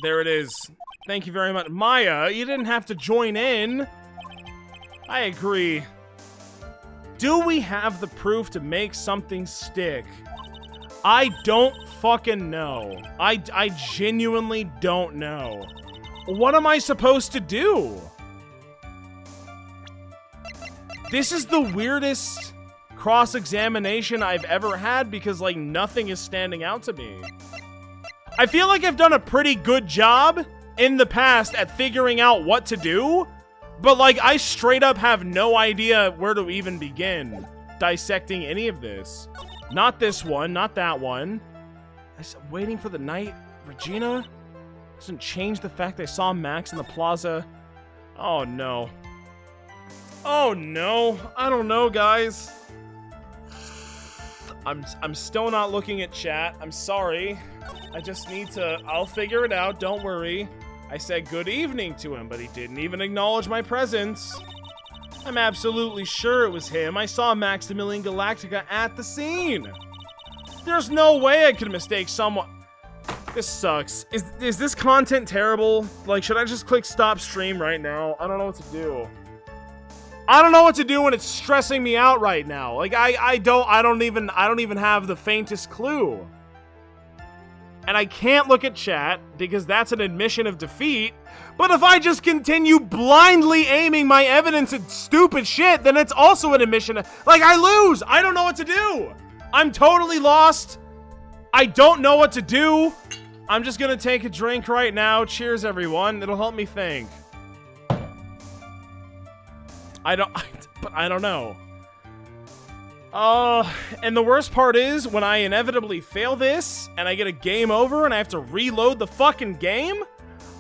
There it is. Thank you very much. Maya, you didn't have to join in. I agree. Do we have the proof to make something stick? I don't fucking know. I genuinely don't know. What am I supposed to do? This is the weirdest cross-examination I've ever had because, like, nothing is standing out to me. I feel like I've done a pretty good job in the past at figuring out what to do, but, like, I straight up have no idea where to even begin dissecting any of this. Not this one, not that one. I'm waiting for the night. Regina? Doesn't change the fact I saw Max in the plaza. Oh, no. Oh, no. I don't know, guys. I'm still not looking at chat. I'm sorry. I just need to... I'll figure it out. Don't worry. I said good evening to him, but he didn't even acknowledge my presence. I'm absolutely sure it was him. I saw Maximilian Galactica at the scene. There's no way I could mistake someone... This sucks. Is this content terrible? Like, should I just click stop stream right now? I don't know what to do. I don't know what to do when it's stressing me out right now. Like, I don't even have the faintest clue. And I can't look at chat because that's an admission of defeat. But if I just continue blindly aiming my evidence at stupid shit, then it's also an admission of, like, I lose. I don't know what to do. I'm totally lost. I don't know what to do. I'm just gonna take a drink right now. Cheers, everyone. It'll help me think. I don't know. And the worst part is when I inevitably fail this and I get a game over and I have to reload the fucking game,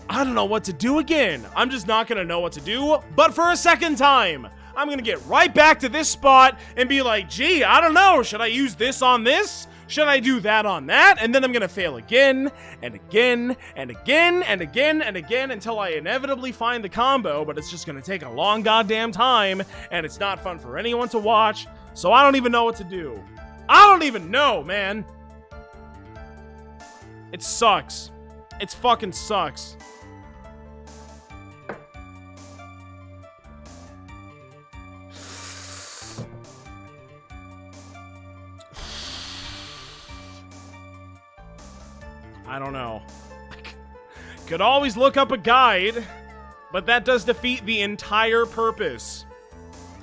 I don't know what to do again. I'm just not gonna know what to do, but for a second time. I'm gonna get right back to this spot and be like, gee, I don't know. Should I use this on this? Should I do that on that? And then I'm gonna fail again, and again, and again, and again, and again, until I inevitably find the combo, but it's just gonna take a long goddamn time, and it's not fun for anyone to watch, so I don't even know what to do. I don't even know, man. It sucks. It fucking sucks. I don't know. Could always look up a guide, but that does defeat the entire purpose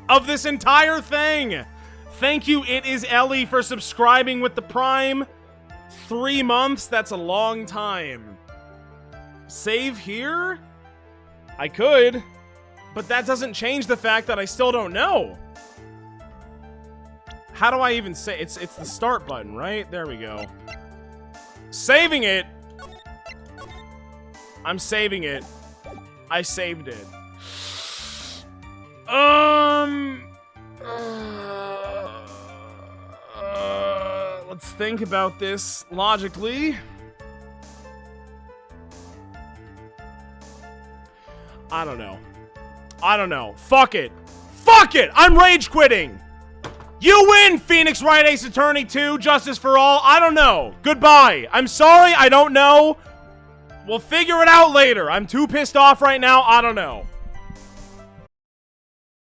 of this entire thing. Thank you, It Is Ellie, for subscribing with the Prime. 3 months, that's a long time. Save here? I could, but that doesn't change the fact that I still don't know. How do I even say? It's the start button, right? There we go. Saving it. I'm saving it. I saved it. Let's think about this logically. I don't know. I don't know. Fuck it. Fuck it! I'm rage quitting! You win, Phoenix Wright Ace Attorney 2, Justice for All. I don't know. Goodbye. I'm sorry, I don't know. We'll figure it out later. I'm too pissed off right now. I don't know.